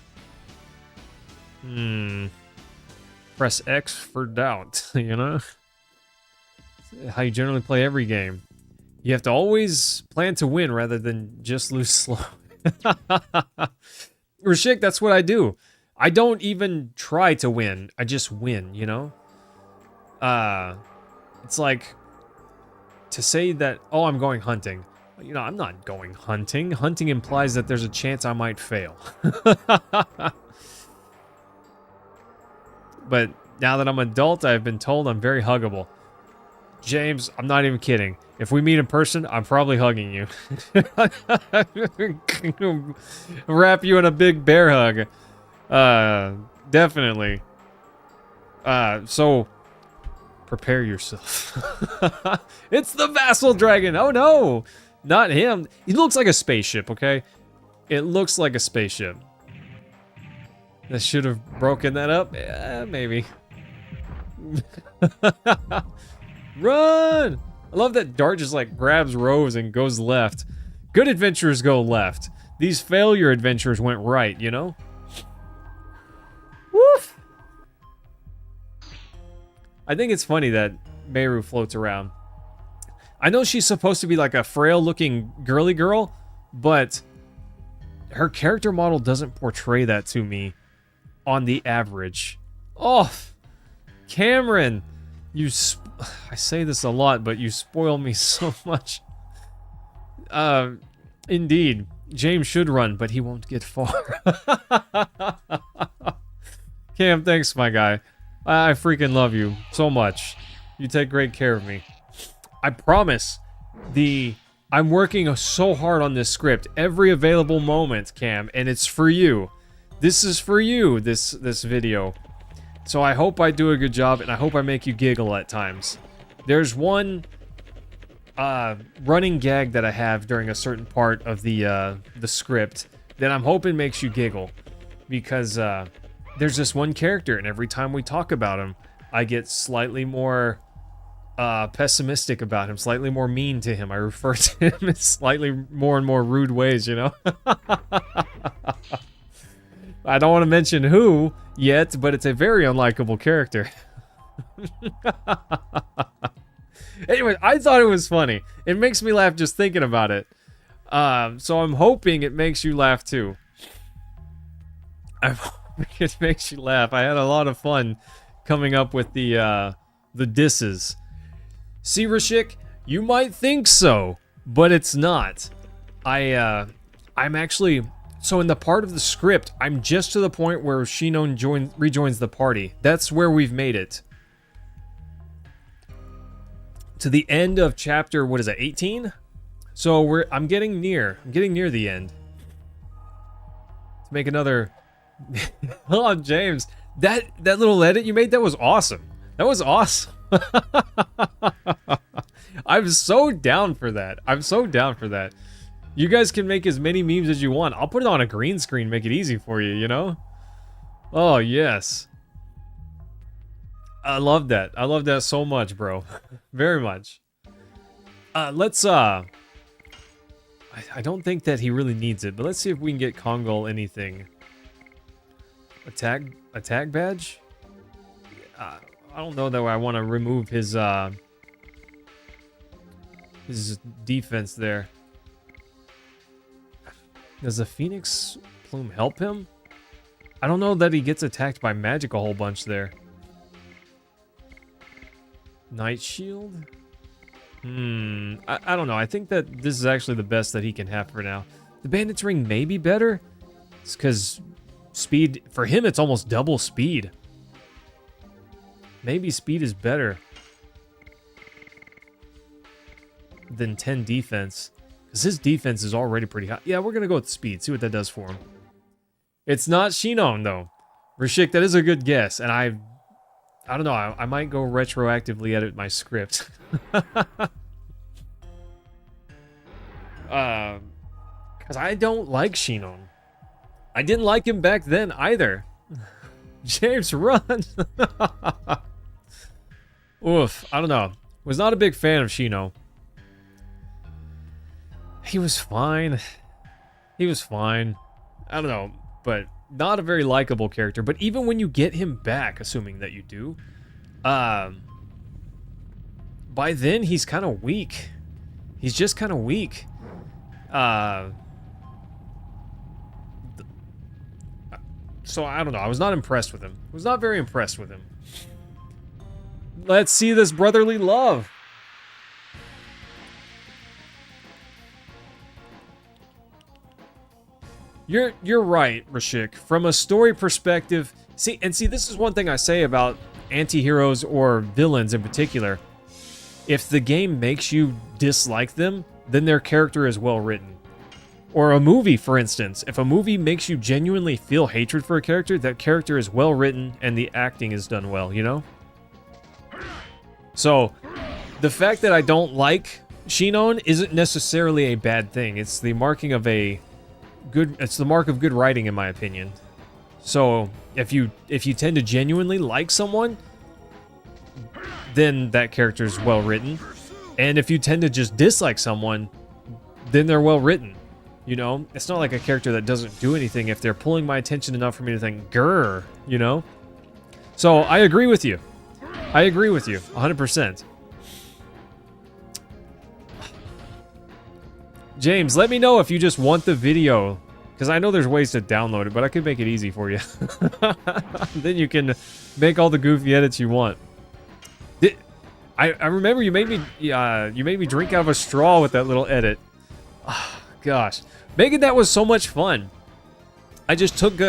press X for doubt. How you generally play every game. You have to always plan to win rather than just lose slow. Rashik, that's what I do. I don't even try to win. I just win, It's like to say that, oh, I'm going hunting. I'm not going hunting. Hunting implies that there's a chance I might fail. But now that I'm an adult, I've been told I'm very huggable. James, I'm not even kidding. If we meet in person, I'm probably hugging you. Wrap you in a big bear hug. Definitely. So prepare yourself. It's the vassal dragon. Oh no, not him. He looks like a spaceship, okay? It looks like a spaceship. I should have broken that up. Yeah, maybe. Run! I love that Dart just like grabs Rose and goes left. Good adventurers go left. These failure adventurers went right, Woof! I think it's funny that Meru floats around. I know she's supposed to be like a frail-looking girly girl, but her character model doesn't portray that to me on the average. Oh, Cameron, I say this a lot, but you spoil me so much. Indeed, James should run, but he won't get far. Cam, thanks, my guy. I freaking love you so much. You take great care of me. I promise. I'm working so hard on this script. Every available moment, Cam, and it's for you. This is for you, this video. So I hope I do a good job, and I hope I make you giggle at times. There's one running gag that I have during a certain part of the script that I'm hoping makes you giggle. Because there's this one character, and every time we talk about him, I get slightly more pessimistic about him, slightly more mean to him. I refer to him in slightly more and more rude ways, you know? I don't want to mention who yet, but it's a very unlikable character. Anyway, I thought it was funny. It makes me laugh just thinking about it. So I'm hoping it makes you laugh too. I'm hoping it makes you laugh. I had a lot of fun coming up with the disses. See, Rashik, you might think so, but it's not. I'm actually... So in the part of the script, I'm just to the point where Shinon rejoins the party. That's where we've made it. To the end of chapter, what is it, 18? So I'm getting near. I'm getting near the end. Let's make another... Oh, James, that little edit you made, that was awesome. That was awesome. I'm so down for that. I'm so down for that. You guys can make as many memes as you want. I'll put it on a green screen, make it easy for you, you know? Oh, yes. I love that. I love that so much, bro. Very much. Let's, I don't think that he really needs it, but let's see if we can get Kongol anything. Attack badge? I don't know that I want to remove his defense there. Does the Phoenix Plume help him? I don't know that he gets attacked by magic a whole bunch there. Night Shield? I don't know. I think that this is actually the best that he can have for now. The Bandit's Ring may be better. It's because speed... For him, it's almost double speed. Maybe speed is better than 10 defense. Because his defense is already pretty high. Yeah, we're going to go with speed. See what that does for him. It's not Shinon, though. Rashik, that is a good guess. And I don't know. I might go retroactively edit my script. Because I don't like Shinon. I didn't like him back then either. James, run! Oof. I don't know. Was not a big fan of Shinon. He was fine. He was fine. I don't know, but not a very likable character. But even when you get him back, assuming that you do, by then he's kind of weak. He's just kind of weak. So I don't know. I was not impressed with him. I was not very impressed with him. Let's see this brotherly love. You're right, Rashik. From a story perspective, see, this is one thing I say about anti-heroes or villains in particular. If the game makes you dislike them, then their character is well written. Or a movie, for instance. If a movie makes you genuinely feel hatred for a character, that character is well written and the acting is done well, you know? So, the fact that I don't like Shinon isn't necessarily a bad thing. It's the marking of it's the mark of good writing, in my opinion. So, if you tend to genuinely like someone, then that character is well written. And if you tend to just dislike someone, then they're well written. You know, it's not like a character that doesn't do anything if they're pulling my attention enough for me to think, grr, you know? So, I agree with you. I agree with you, 100%. James, let me know if you just want the video, because I know there's ways to download it, but I could make it easy for you. Then you can make all the goofy edits you want. I remember you made me drink out of a straw with that little edit. Oh, gosh, making that was so much fun. I just took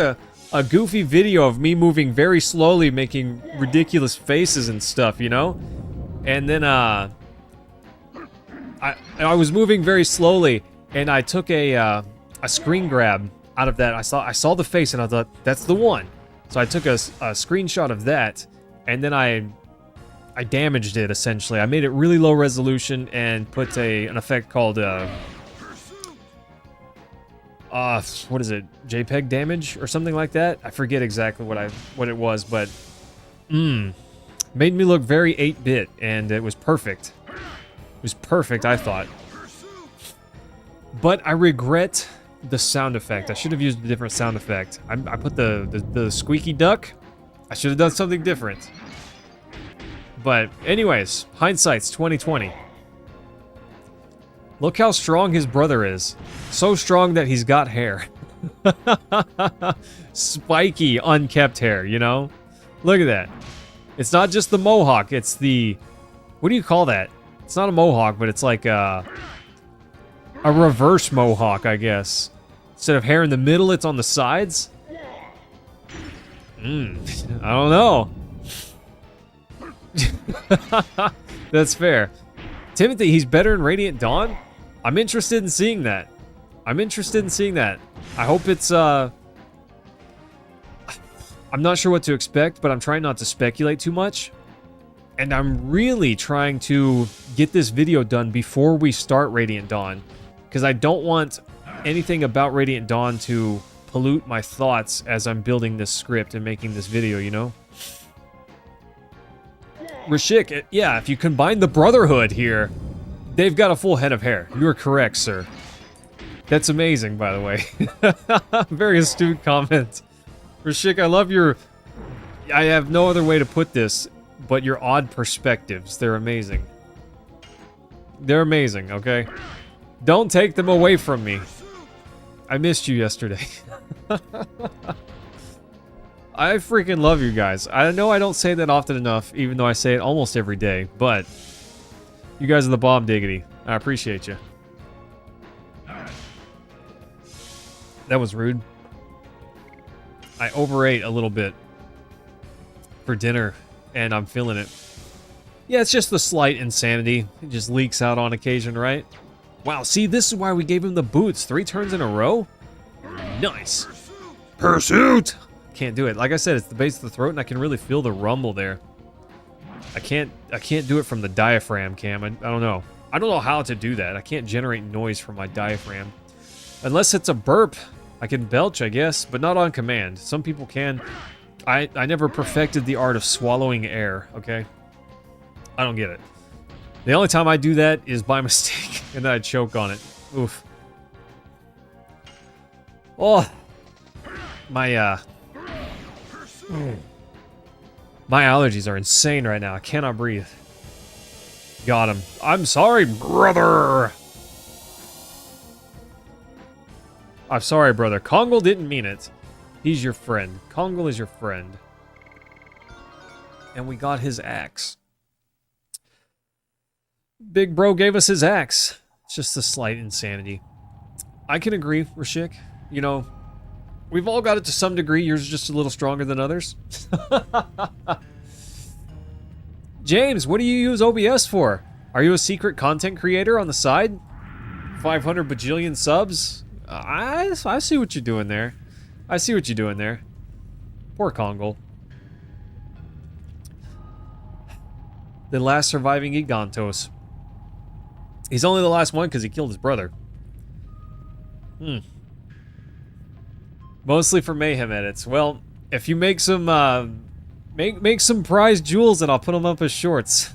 a goofy video of me moving very slowly, making ridiculous faces and stuff, you know? And then, I was moving very slowly, and I took a screen grab out of that. I saw the face, and I thought, that's the one. So I took a screenshot of that, and then I damaged it, essentially. I made it really low resolution and put an effect called, what is it? JPEG damage or something like that? I forget exactly what it was, but made me look very 8-bit, and it was perfect. It was perfect, I thought. But I regret the sound effect. I should have used a different sound effect. I put the squeaky duck. I should have done something different. But anyways, hindsight's 2020. Look how strong his brother is. So strong that he's got hair. Spiky, unkept hair, you know? Look at that. It's not just the mohawk, it's the... What do you call that? It's not a mohawk, but it's like a reverse mohawk, I guess. Instead of hair in the middle, it's on the sides? I don't know. That's fair. Timothy, he's better in Radiant Dawn? I'm interested in seeing that. I hope it's, I'm not sure what to expect, but I'm trying not to speculate too much. And I'm really trying to get this video done before we start Radiant Dawn. Because I don't want anything about Radiant Dawn to pollute my thoughts as I'm building this script and making this video, you know? Rashik, yeah, if you combine the Brotherhood here, they've got a full head of hair. You are correct, sir. That's amazing, by the way. Very astute comment. Rashik, I love your... I have no other way to put this, but your odd perspectives. They're amazing. They're amazing, okay? Don't take them away from me. I missed you yesterday. I freaking love you guys. I know I don't say that often enough, even though I say it almost every day, but you guys are the bomb diggity. I appreciate you. That was rude. I overate a little bit for dinner, and I'm feeling it. Yeah, it's just the slight insanity. It just leaks out on occasion, right? Wow, see, this is why we gave him the boots. 3 turns in a row? Nice. Pursuit! Can't do it. Like I said, it's the base of the throat, and I can really feel the rumble there. I can't do it from the diaphragm cam. I don't know. I don't know how to do that. I can't generate noise from my diaphragm. Unless it's a burp, I can belch, I guess, but not on command. Some people can. I never perfected the art of swallowing air, okay? I don't get it. The only time I do that is by mistake, and then I choke on it. Oof. Oh. My allergies are insane right now. I cannot breathe. Got him. I'm sorry, brother. I'm sorry, brother. Kongal didn't mean it. He's your friend. Kongal is your friend. And we got his axe. Big bro gave us his axe. It's just a slight insanity. I can agree, Rashik. You know, we've all got it to some degree. Yours is just a little stronger than others. James, what do you use OBS for? Are you a secret content creator on the side? 500 bajillion subs? I see what you're doing there. I see what you're doing there. Poor Kongal. The last surviving Gigantos. He's only the last one because he killed his brother. Mostly for mayhem edits. Well, if you make some make some prize jewels and I'll put them up as shorts.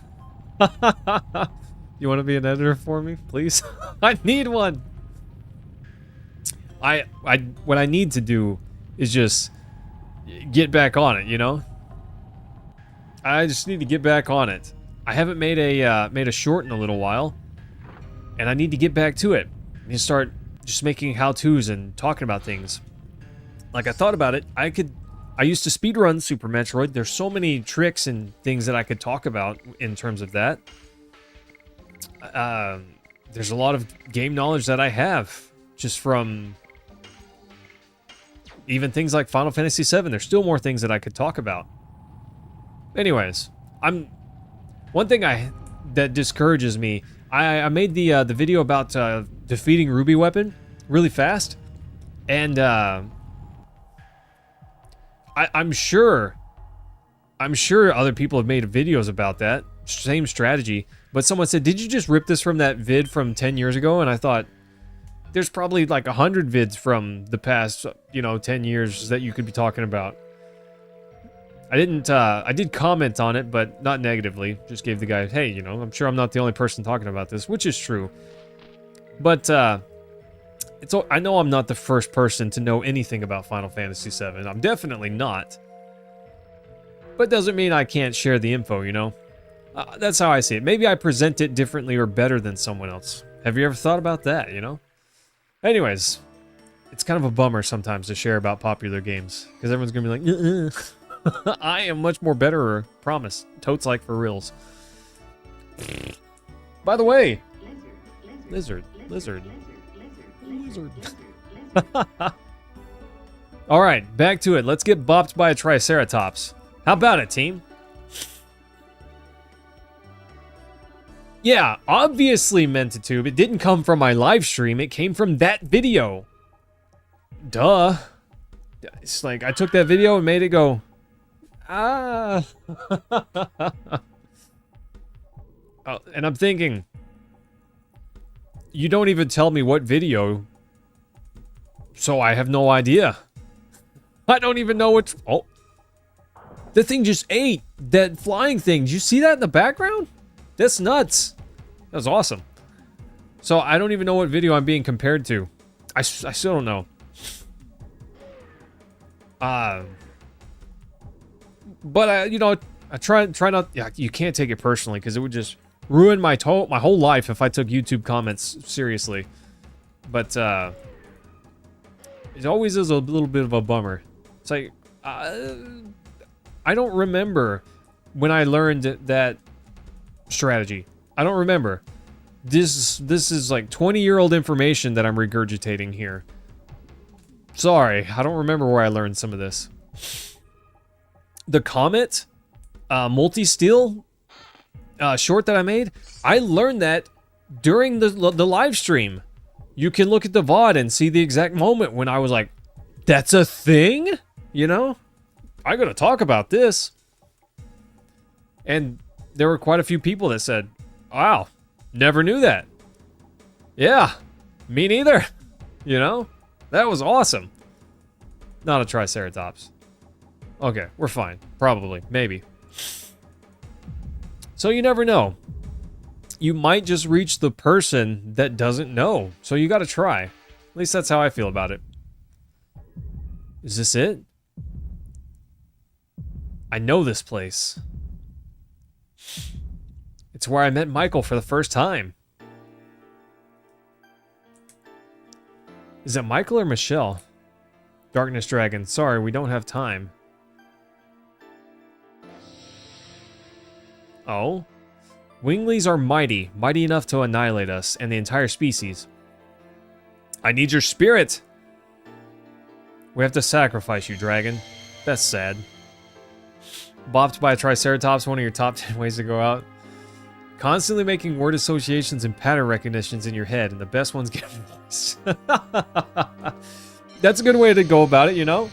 You want to be an editor for me, please? I need one. What I need to do is just get back on it, you know? I just need to get back on it. I haven't made a short in a little while, and I need to get back to it. I need to start just making how-tos and talking about things. Like, I thought about it. I used to speedrun Super Metroid. There's so many tricks and things that I could talk about in terms of that. There's a lot of game knowledge that I have just from even things like Final Fantasy VII. There's still more things that I could talk about. Anyways, one thing that discourages me. I made the video about defeating Ruby Weapon really fast, and I'm sure other people have made videos about that same strategy. But someone said, "Did you just rip this from that vid from 10 years ago?" And I thought, there's probably like 100 vids from the past, 10 years that you could be talking about. I did comment on it, but not negatively. Just gave the guy, hey, I'm sure I'm not the only person talking about this, which is true. But I know I'm not the first person to know anything about Final Fantasy VII. I'm definitely not. But doesn't mean I can't share the info, That's how I see it. Maybe I present it differently or better than someone else. Have you ever thought about that, Anyways, it's kind of a bummer sometimes to share about popular games, because everyone's going to be like, I am much more better, promise. Totes like for reals. By the way, lizard. Alright, back to it. Let's get bopped by a Triceratops. How about it, team? Yeah, obviously Mentatube. It didn't come from my live stream. It came from that video. Duh. It's like I took that video and made it go, ah. Oh, and I'm thinking, you don't even tell me what video, so I have no idea. I don't even know which. Oh, the thing just ate that flying thing. Did you see that in the background? That's nuts. That was awesome. So I don't even know what video I'm being compared to. I still don't know. But I try not. Yeah, you can't take it personally because it would just ruin my whole life if I took YouTube comments seriously. But it always is a little bit of a bummer. It's like I don't remember when I learned that strategy. I don't remember. This is like 20-year-old information that I'm regurgitating here. Sorry, I don't remember where I learned some of this. The Comet multi-steel short that I made, I learned that during the live stream. You can look at the VOD and see the exact moment when I was like, that's a thing? I gotta talk about this. And there were quite a few people that said, wow, never knew that. Yeah, me neither. That was awesome. Not a Triceratops. Okay, we're fine. Probably. Maybe. So you never know. You might just reach the person that doesn't know. So you gotta try. At least that's how I feel about it. Is this it? I know this place. It's where I met Michael for the first time. Is it Michael or Michelle? Darkness Dragon. Sorry, we don't have time. Oh? Winglies are mighty enough to annihilate us and the entire species. I need your spirit! We have to sacrifice you, dragon. That's sad. Bopped by a Triceratops, one of your top 10 ways to go out. Constantly making word associations and pattern recognitions in your head, and the best ones get voice. That's a good way to go about it,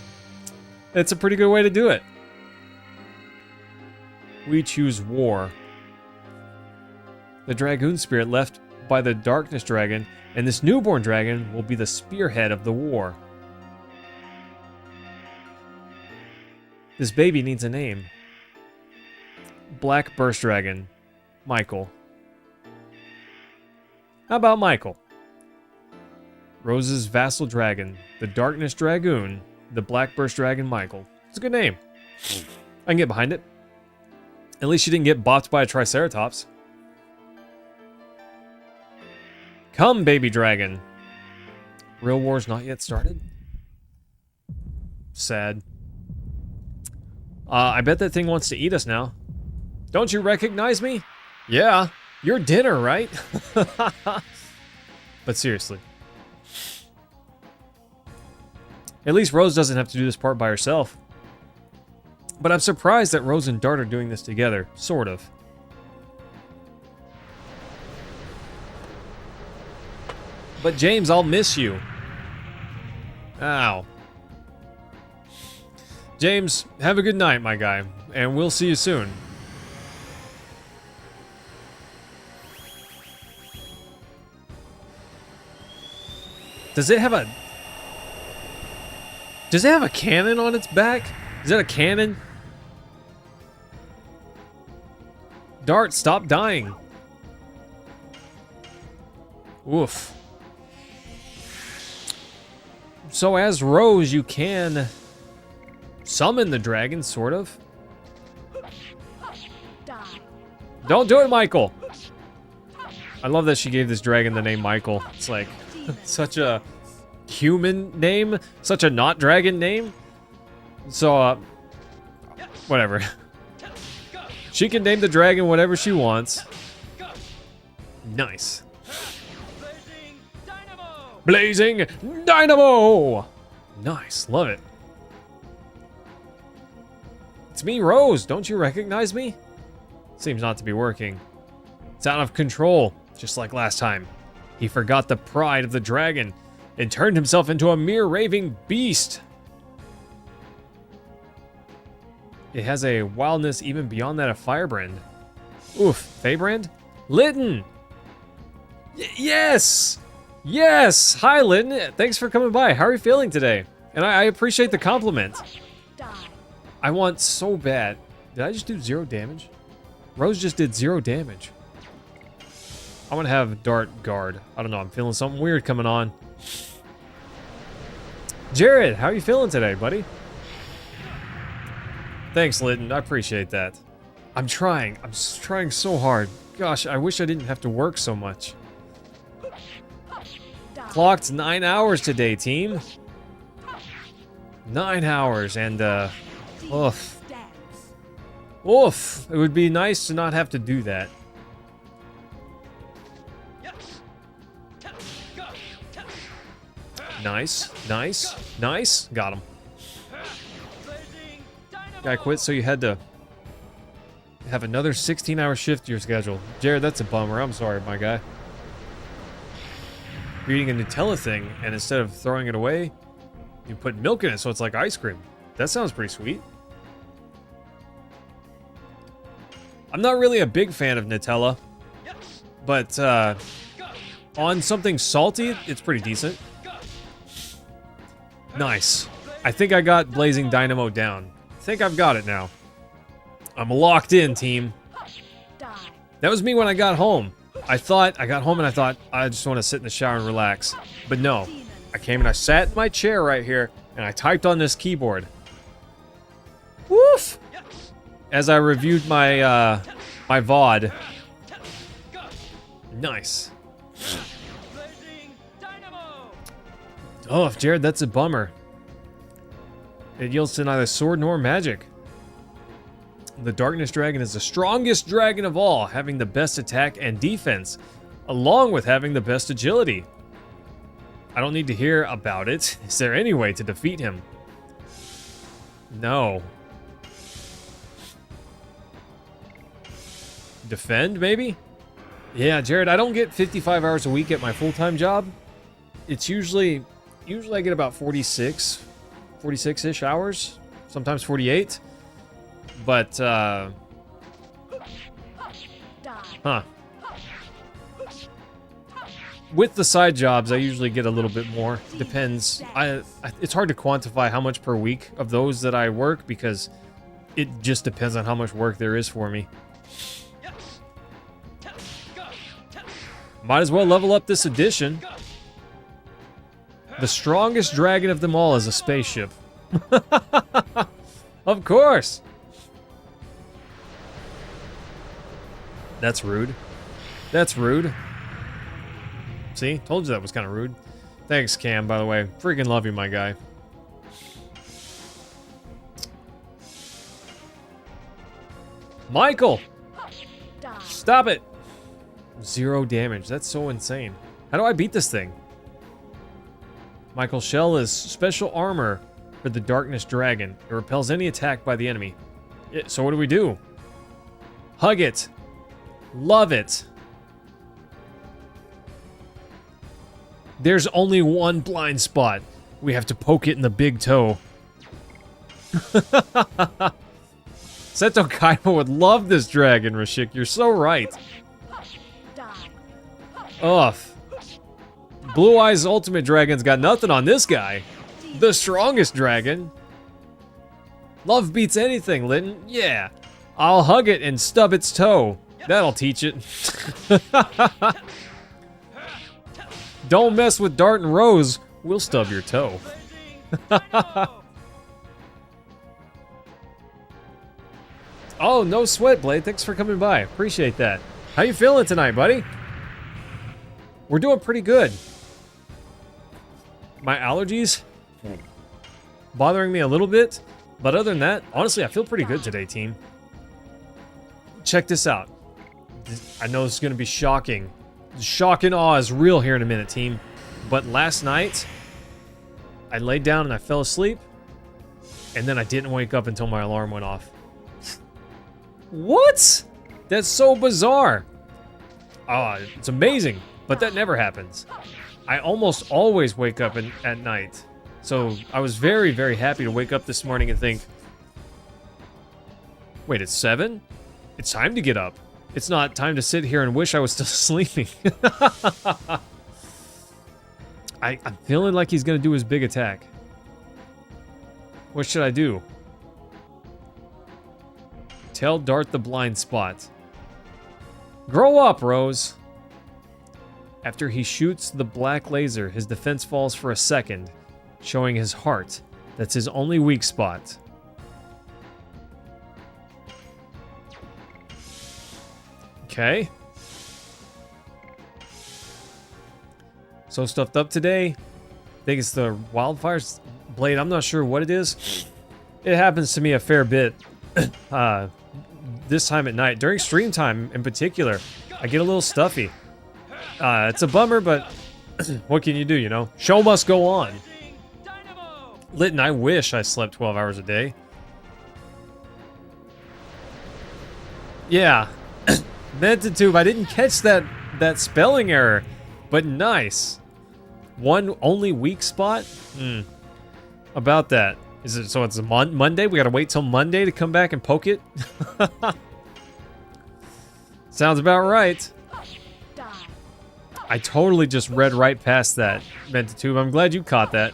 It's a pretty good way to do it. We choose war. The Dragoon spirit left by the Darkness Dragon, and this newborn dragon will be the spearhead of the war. This baby needs a name. Black Burst Dragon. Michael. How about Michael? Rose's Vassal Dragon. The Darkness Dragoon. The Black Burst Dragon Michael. It's a good name. I can get behind it. At least you didn't get bopped by a Triceratops. Come, baby dragon. Real war's not yet started? Sad. I bet that thing wants to eat us now. Don't you recognize me? Yeah, you're dinner, right? But seriously. At least Rose doesn't have to do this part by herself. But I'm surprised that Rose and Dart are doing this together. Sort of. But James, I'll miss you. Ow. James, have a good night, my guy. And we'll see you soon. Does it have a cannon on its back? Is that a cannon? Dart, stop dying. Oof. So as Rose, you can summon the dragon, sort of. Don't do it, Michael. I love that she gave this dragon the name Michael. It's like such a human name, such a not dragon name. So, whatever. She can name the dragon whatever she wants. Nice. Blazing Dynamo! Nice, love it. It's me, Rose. Don't you recognize me? Seems not to be working. It's out of control, just like last time. He forgot the pride of the dragon and turned himself into a mere raving beast. It has a wildness even beyond that of Firebrand. Oof, Feybrand? Litten! Yes! Yes! Hi, Litten. Thanks for coming by. How are you feeling today? And I appreciate the compliment. I want so bad. Did I just do 0 damage? Rose just did 0 damage. I'm gonna have Dart guard. I don't know, I'm feeling something weird coming on. Jared, how are you feeling today, buddy? Thanks, Litten. I appreciate that. I'm trying. I'm trying so hard. Gosh, I wish I didn't have to work so much. Clocked 9 hours today, team. 9 hours, and oof. Oof. It would be nice to not have to do that. Nice, nice, nice. Got him. Guy quit, so you had to have another 16-hour shift to your schedule. Jared, that's a bummer. I'm sorry, my guy. You're eating a Nutella thing, and instead of throwing it away, you put milk in it, so it's like ice cream. That sounds pretty sweet. I'm not really a big fan of Nutella, but on something salty, it's pretty decent. Nice. I think I got Blazing Dynamo down. I think I've got it now. I'm locked in, team. That was me when I got home. I got home and I thought, I just want to sit in the shower and relax. But no, I came and I sat in my chair right here and I typed on this keyboard. Woof! As I reviewed my, my VOD. Nice. Oh, Jared, that's a bummer. It yields to neither sword nor magic. The Darkness Dragon is the strongest dragon of all, having the best attack and defense, along with having the best agility. I don't need to hear about it. Is there any way to defeat him? No. Defend, maybe? Yeah, Jared, I don't get 55 hours a week at my full-time job. It's usually I get about 46-ish hours, sometimes 48. But, huh. With the side jobs, I usually get a little bit more. Depends. It's hard to quantify how much per week of those that I work because it just depends on how much work there is for me. Might as well level up this edition. The strongest dragon of them all is a spaceship. Of course. That's rude. That's rude. See? Told you that was kind of rude. Thanks, Cam, by the way. Freaking love you, my guy. Michael! Stop it! 0 damage. That's so insane. How do I beat this thing? Michael Shell is special armor for the Darkness Dragon. It repels any attack by the enemy. So what do we do? Hug it. Love it. There's only one blind spot. We have to poke it in the big toe. Seto Kaiba would love this dragon, Rashik. You're so right. Ugh. Blue Eyes Ultimate Dragon's got nothing on this guy. The strongest dragon. Love beats anything, Linton. Yeah. I'll hug it and stub its toe. That'll teach it. Don't mess with Dart and Rose. We'll stub your toe. Oh, no sweat, Blade. Thanks for coming by. Appreciate that. How you feeling tonight, buddy? We're doing pretty good. My allergies bothering me a little bit, but other than that, honestly, I feel pretty good today, team. Check this out. I know this is going to be shocking. Shock and awe is real here in a minute, team. But last night, I laid down and I fell asleep, and then I didn't wake up until my alarm went off. What? That's so bizarre. It's amazing, but that never happens. I almost always wake up at night. So I was very, very happy to wake up this morning and think, wait, it's 7? It's time to get up. It's not time to sit here and wish I was still sleeping. I'm feeling like he's going to do his big attack. What should I do? Tell Dart the blind spot. Grow up, Rose. After he shoots the black laser, his defense falls for a second, showing his heart. That's his only weak spot. Okay. So stuffed up today. I think it's the wildfires. Blade, I'm not sure what it is. It happens to me a fair bit. This time at night. During stream time in particular, I get a little stuffy. It's a bummer, but what can you do, you know? Show must go on. Litton, I wish I slept 12 hours a day. Yeah. Mentitube, I didn't catch that spelling error, but nice. One only weak spot? About that. Is it so it's a Monday? We gotta wait till Monday to come back and poke it? Sounds about right. I totally just read right past that, Mentitube. I'm glad you caught that.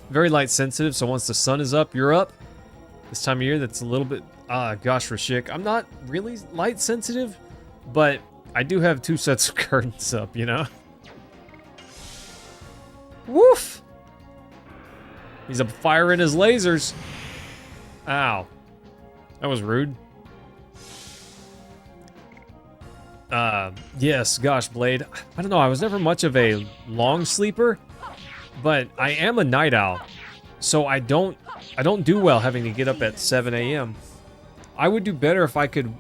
Very light sensitive, so once the sun is up, you're up. This time of year, that's a little bit... gosh, Rashik. I'm not really light sensitive, but I do have 2 sets of curtains up, you know? Woof! He's up firing his lasers. Ow. That was rude. Yes, gosh, Blade. I don't know, I was never much of a long sleeper, but I am a night owl. So I don't do well having to get up at 7 a.m. I would do better if I could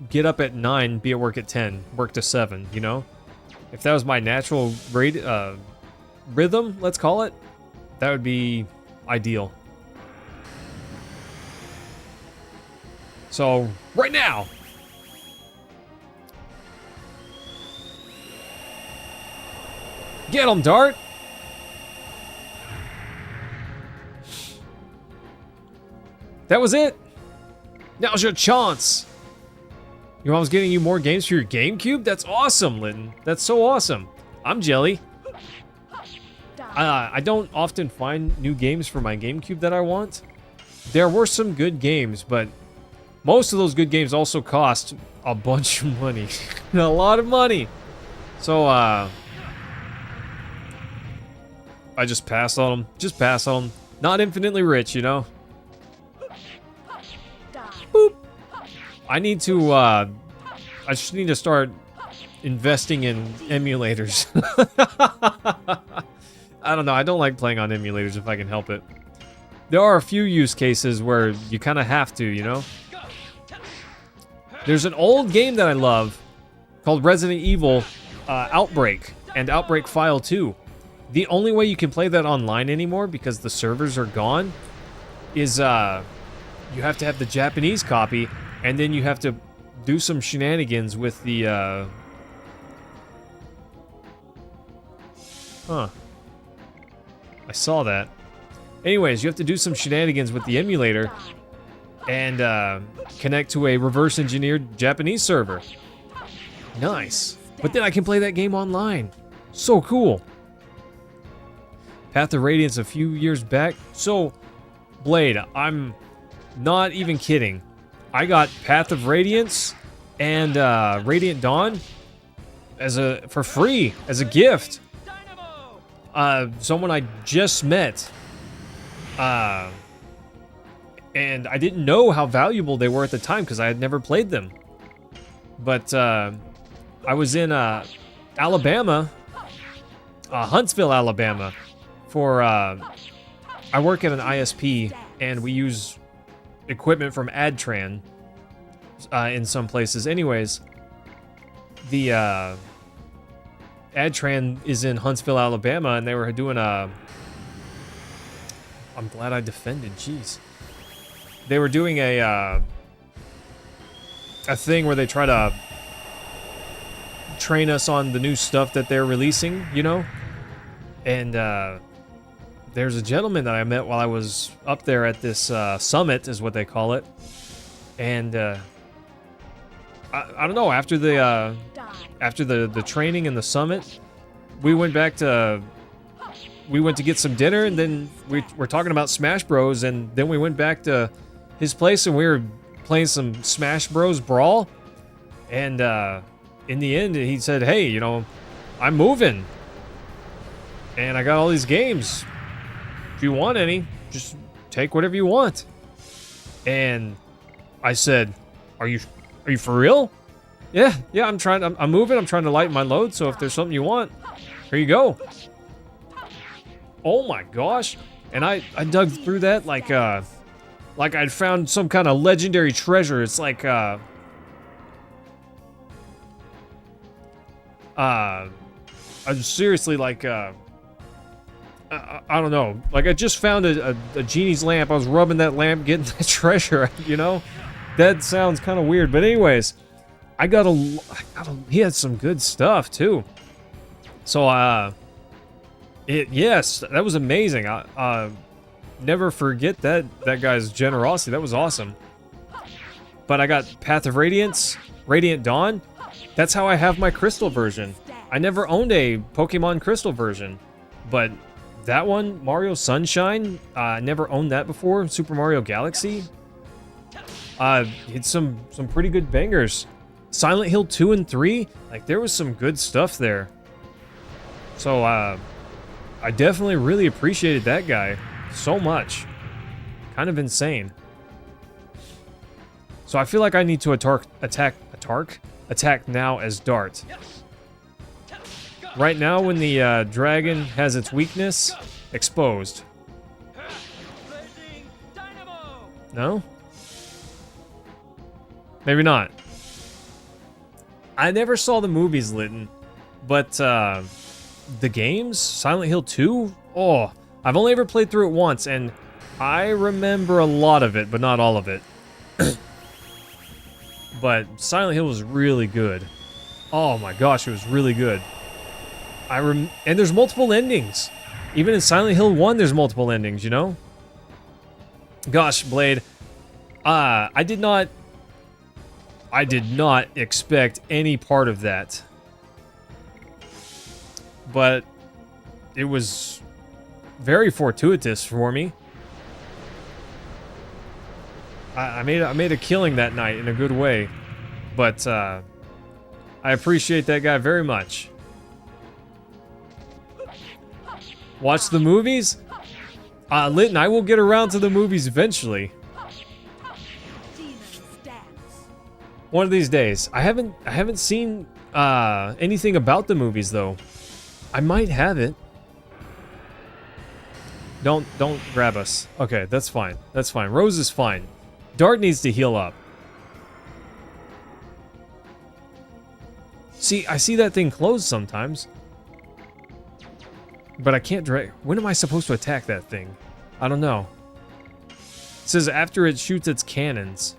get up at 9, be at work at 10, work to 7, you know? If that was my natural rhythm, let's call it, that would be ideal. So, right now! Get him, Dart! That was it! Now's your chance! Your mom's getting you more games for your GameCube? That's awesome, Linton. That's so awesome. I'm jelly. I don't often find new games for my GameCube that I want. There were some good games, but most of those good games also cost a bunch of money. A lot of money. So, I just pass on them. Just pass on them. Not infinitely rich, you know? Boop. I need to, I just need to start investing in emulators. I don't know, I don't like playing on emulators if I can help it. There are a few use cases where you kind of have to, you know? There's an old game that I love called Resident Evil Outbreak and Outbreak File 2. The only way you can play that online anymore, because the servers are gone, is you have to have the Japanese copy, and then you have to do some shenanigans with the Huh. I saw that. Anyways, you have to do some shenanigans with the emulator and connect to a reverse engineered Japanese server. Nice. But then I can play that game online. So cool. Path of Radiance a few years back. So, Blade, I'm not even kidding. I got Path of Radiance and Radiant Dawn for free as a gift. Someone I just met. And I didn't know how valuable they were at the time because I had never played them. But I was in Alabama, Huntsville, Alabama, for I work at an ISP and we use equipment from Adtran in some places. Anyways, the Adtran is in Huntsville, Alabama, and they were doing a... I'm glad I defended, jeez. They were doing a thing where they try to train us on the new stuff that they're releasing, you know? And there's a gentleman that I met while I was up there at this summit, is what they call it. And I don't know, after the training and the summit, we went to get some dinner, and then we were talking about Smash Bros, and then we went back to his place and we were playing some Smash Bros Brawl. And in the end, he said, hey, you know, I'm moving and I got all these games. If you want any, just take whatever you want. And I said, are you for real? Yeah, I'm moving. I'm trying to lighten my load. So if there's something you want, here you go. Oh my gosh. And I dug through that like I'd found some kind of legendary treasure. It's like I'm seriously like I don't know. Like I just found a genie's lamp. I was rubbing that lamp, getting that treasure, you know? That sounds kind of weird, but anyways, he had some good stuff too. So yes, that was amazing. I never forget that guy's generosity. That was awesome. But I got Path of Radiance, Radiant Dawn. That's how I have my Crystal version. I never owned a Pokemon Crystal version, but that one, Mario Sunshine, never owned that before. Super Mario Galaxy, it's some pretty good bangers. Silent Hill 2 and 3, like there was some good stuff there. So I definitely really appreciated that guy so much. Kind of insane. So I feel like I need to attack now as Dart. Right now, when the dragon has its weakness exposed. No? Maybe not. I never saw the movies, Litton, but the games, Silent Hill 2, oh, I've only ever played through it once, and I remember a lot of it, but not all of it. But Silent Hill was really good. Oh my gosh, it was really good. And there's multiple endings. Even in Silent Hill 1, there's multiple endings, you know? Gosh, Blade, I did not expect any part of that. But it was very fortuitous for me. I made a killing that night in a good way. But I appreciate that guy very much. Watch the movies? Litton, I will get around to the movies eventually. One of these days. I haven't seen anything about the movies though. I might have it. Don't grab us. Okay, that's fine. That's fine. Rose is fine. Dart needs to heal up. See, I see that thing closed sometimes. But I can't drag. When am I supposed to attack that thing? I don't know. It says after it shoots its cannons.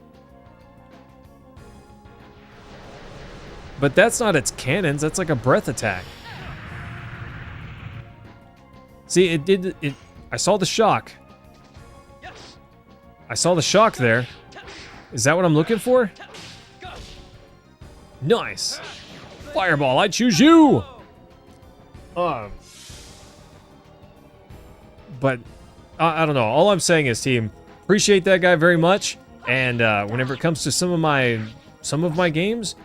But that's not its cannons. That's like a breath attack. See, it did. I saw the shock. I saw the shock there. Is that what I'm looking for? Nice. Fireball, I choose you. But I don't know. All I'm saying is, team, appreciate that guy very much. And whenever it comes to some of my games,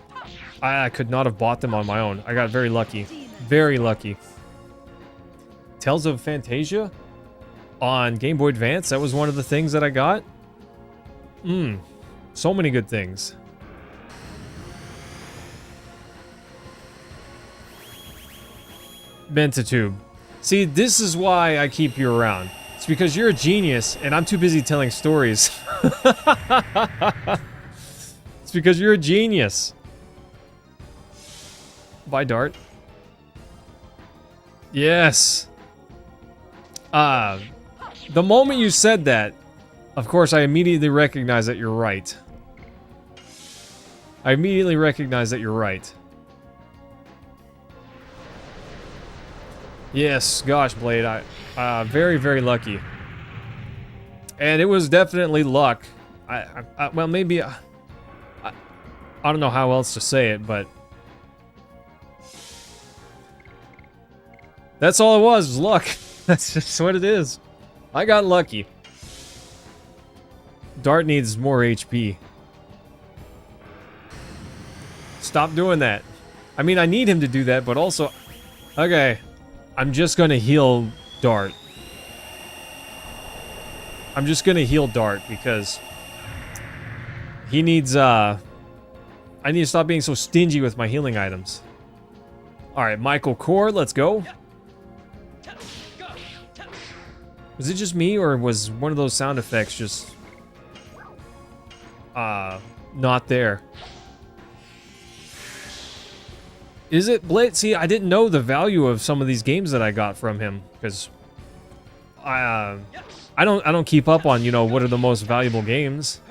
I could not have bought them on my own. I got very lucky. Very lucky. Tales of Fantasia on Game Boy Advance. That was one of the things that I got. So many good things. Bentatube. See, this is why I keep you around. It's because you're a genius, and I'm too busy telling stories. It's because you're a genius. Bye, Dart. Yes. The moment you said that, of course, I immediately recognize that you're right. I immediately recognize that you're right. Yes, gosh, Blade, very, very lucky. And it was definitely luck. Well, maybe, I don't know how else to say it, but that's all it was luck. That's just what it is. I got lucky. Dart needs more HP. Stop doing that. I mean, I need him to do that, but also... Okay. I'm just gonna heal Dart. I'm just gonna heal Dart because... he needs, I need to stop being so stingy with my healing items. Alright, Michael Kor, let's go. Was it just me, or was one of those sound effects just... not there? Is it Blade? See, I didn't know the value of some of these games that I got from him, because... I don't keep up on, you know, what are the most valuable games.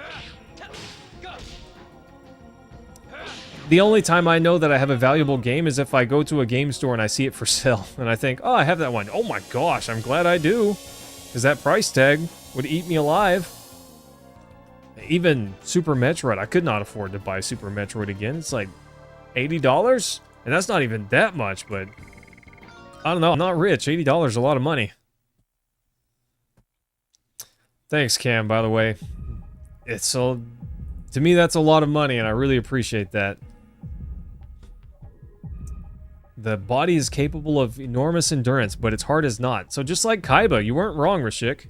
The only time I know that I have a valuable game is if I go to a game store and I see it for sale. And I think, oh, I have that one. Oh my gosh, I'm glad I do. Because that price tag would eat me alive. Even Super Metroid, I could not afford to buy Super Metroid again. It's like $80? And that's not even that much, but... I don't know, I'm not rich. $80 is a lot of money. Thanks, Cam, by the way. It's so... To me, that's a lot of money, and I really appreciate that. The body is capable of enormous endurance, but its heart is not. So just like Kaiba, you weren't wrong, Rashik.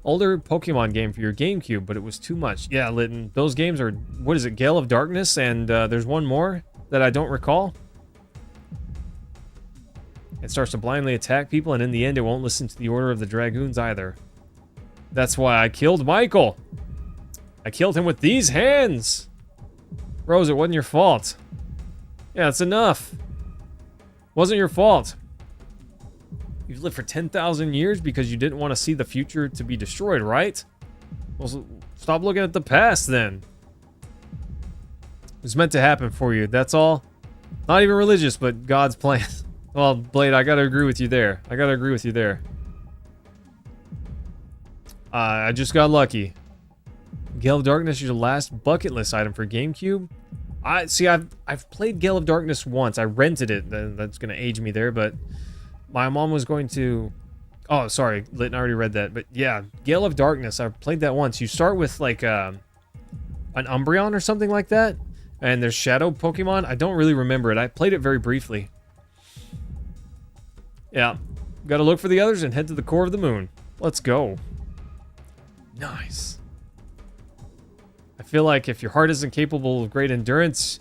Older Pokemon game for your GameCube, but it was too much. Yeah, Litton, those games are... What is it, Gale of Darkness? And there's one more that I don't recall. It starts to blindly attack people, and in the end, it won't listen to the order of the Dragoons either. That's why I killed Michael. I killed him with these hands. Rose, it wasn't your fault. Yeah, it's enough. Wasn't your fault. You've lived for 10,000 years because you didn't want to see the future to be destroyed, right? Well, stop looking at the past, then. It was meant to happen for you, that's all. Not even religious, but God's plan. Well, Blade, I gotta agree with you there. I just got lucky. Gale of Darkness is your last bucket list item for GameCube. I've played Gale of Darkness once. I rented it. That's gonna age me there, but my mom was going to... Oh, sorry, Litton already read that. But yeah, Gale of Darkness. I played that once. You start with like an Umbreon or something like that, and there's Shadow Pokemon. I don't really remember it. I played it very briefly. Yeah, gotta look for the others and head to the core of the moon. Let's go. Nice. I feel like if your heart isn't capable of great endurance,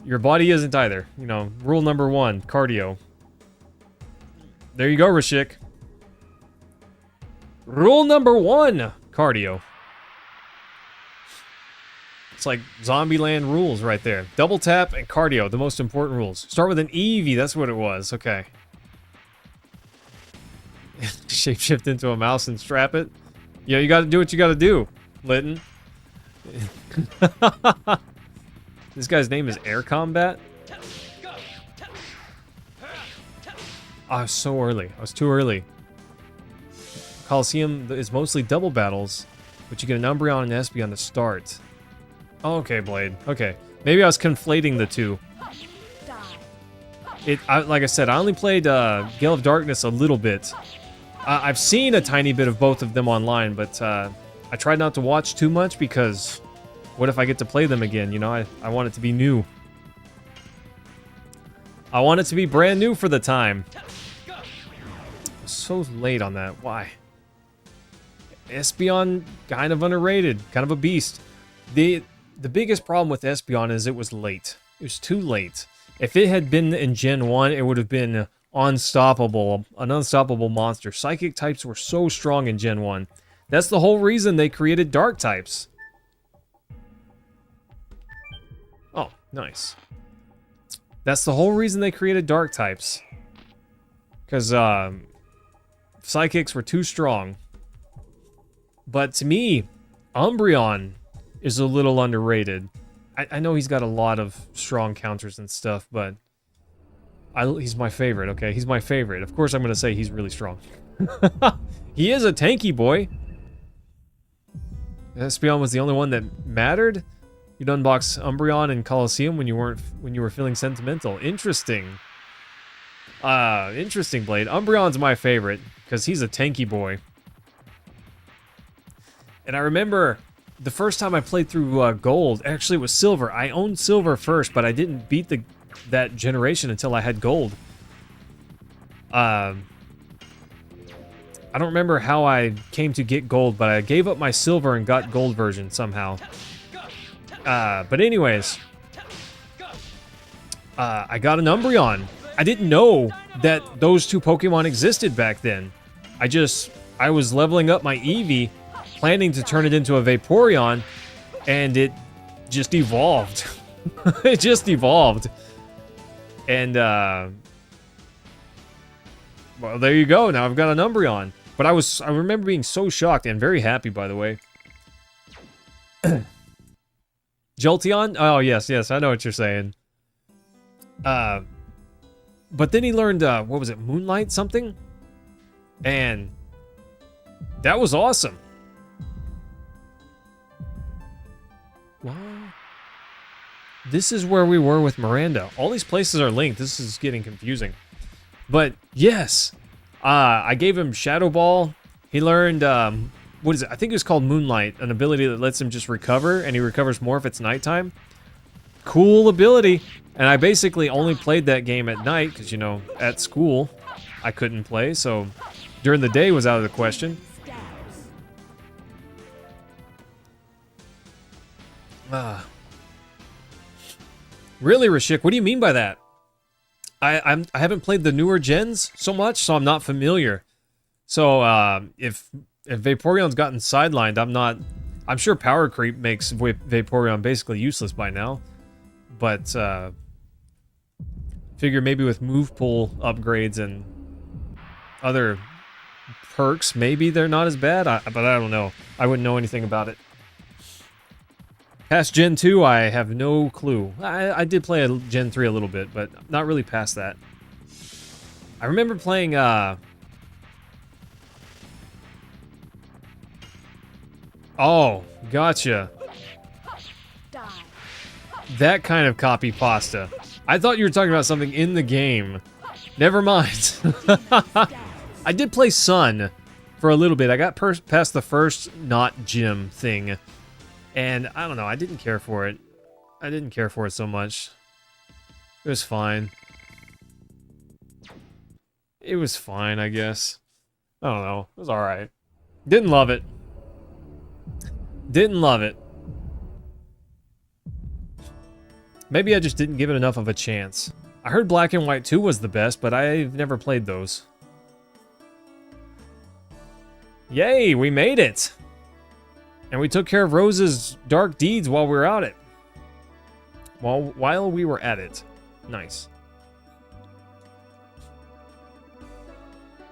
your body isn't either. You know, rule number 1, cardio. There you go, Rashik. Rule number 1, cardio. It's like Zombieland rules right there. Double tap and cardio, the most important rules. Start with an Eevee, that's what it was. Okay. Shapeshift into a mouse and strap it. Yeah, you gotta do what you gotta do, Litton. This guy's name is Air Combat? I was so early. I was too early. Coliseum is mostly double battles, but you get an Umbreon and Espionn on the start. Okay, Blade. Okay. Maybe I was conflating the two. Like I said, I only played Gale of Darkness a little bit. I've seen a tiny bit of both of them online, but I tried not to watch too much because what if I get to play them again? You know, I want it to be new. I want it to be brand new for the time. So late on that. Why? Espionn, kind of underrated. Kind of a beast. The biggest problem with Espionn is it was late. It was too late. If it had been in Gen 1, it would have been unstoppable. An unstoppable monster. Psychic types were so strong in Gen 1. That's the whole reason they created dark types. Oh, nice. That's the whole reason they created dark types. Because psychics were too strong. But to me, Umbreon is a little underrated. I know he's got a lot of strong counters and stuff, but he's my favorite, okay? He's my favorite. Of course I'm going to say he's really strong. He is a tanky boy. Espionn was the only one that mattered. You'd unbox Umbreon and Coliseum when you were feeling sentimental. Interesting. Interesting, Blade. Umbreon's my favorite because he's a tanky boy. And I remember the first time I played through Gold, actually it was Silver. I owned Silver first, but I didn't beat that generation until I had Gold. I don't remember how I came to get Gold, but I gave up my Silver and got Gold version somehow. But anyways, I got an Umbreon. I didn't know that those two Pokemon existed back then. I was leveling up my Eevee, planning to turn it into a Vaporeon, and it just evolved. It just evolved. And, well, there you go. Now I've got an Umbreon. But I remember being so shocked and very happy, by the way. Jolteon? Oh, yes, I know what you're saying. But then he learned, what was it, Moonlight something? And that was awesome. Wow. This is where we were with Miranda. All these places are linked. This is getting confusing. But, yes. I gave him Shadow Ball. He learned, what is it? I think it was called Moonlight, an ability that lets him just recover, and he recovers more if it's nighttime. Cool ability. And I basically only played that game at night, because, you know, at school, I couldn't play, so during the day was out of the question. Really, Rashik? What do you mean by that? I haven't played the newer gens so much, so I'm not familiar. So if Vaporeon's gotten sidelined, I'm sure power creep makes Vaporeon basically useless by now. But figure maybe with move pool upgrades and other perks, maybe they're not as bad. But I don't know. I wouldn't know anything about it. Past Gen 2, I have no clue. I did play a Gen 3 a little bit, but not really past that. I remember playing, oh, gotcha. That kind of copy pasta. I thought you were talking about something in the game. Never mind. I did play Sun for a little bit. I got past the first not gym thing. And I don't know, I didn't care for it. I didn't care for it so much. It was fine. It was fine, I guess. I don't know. It was alright. Didn't love it. Didn't love it. Maybe I just didn't give it enough of a chance. I heard Black and White 2 was the best, but I've never played those. Yay, we made it! And we took care of Rose's dark deeds while we were at it. While we were at it. Nice.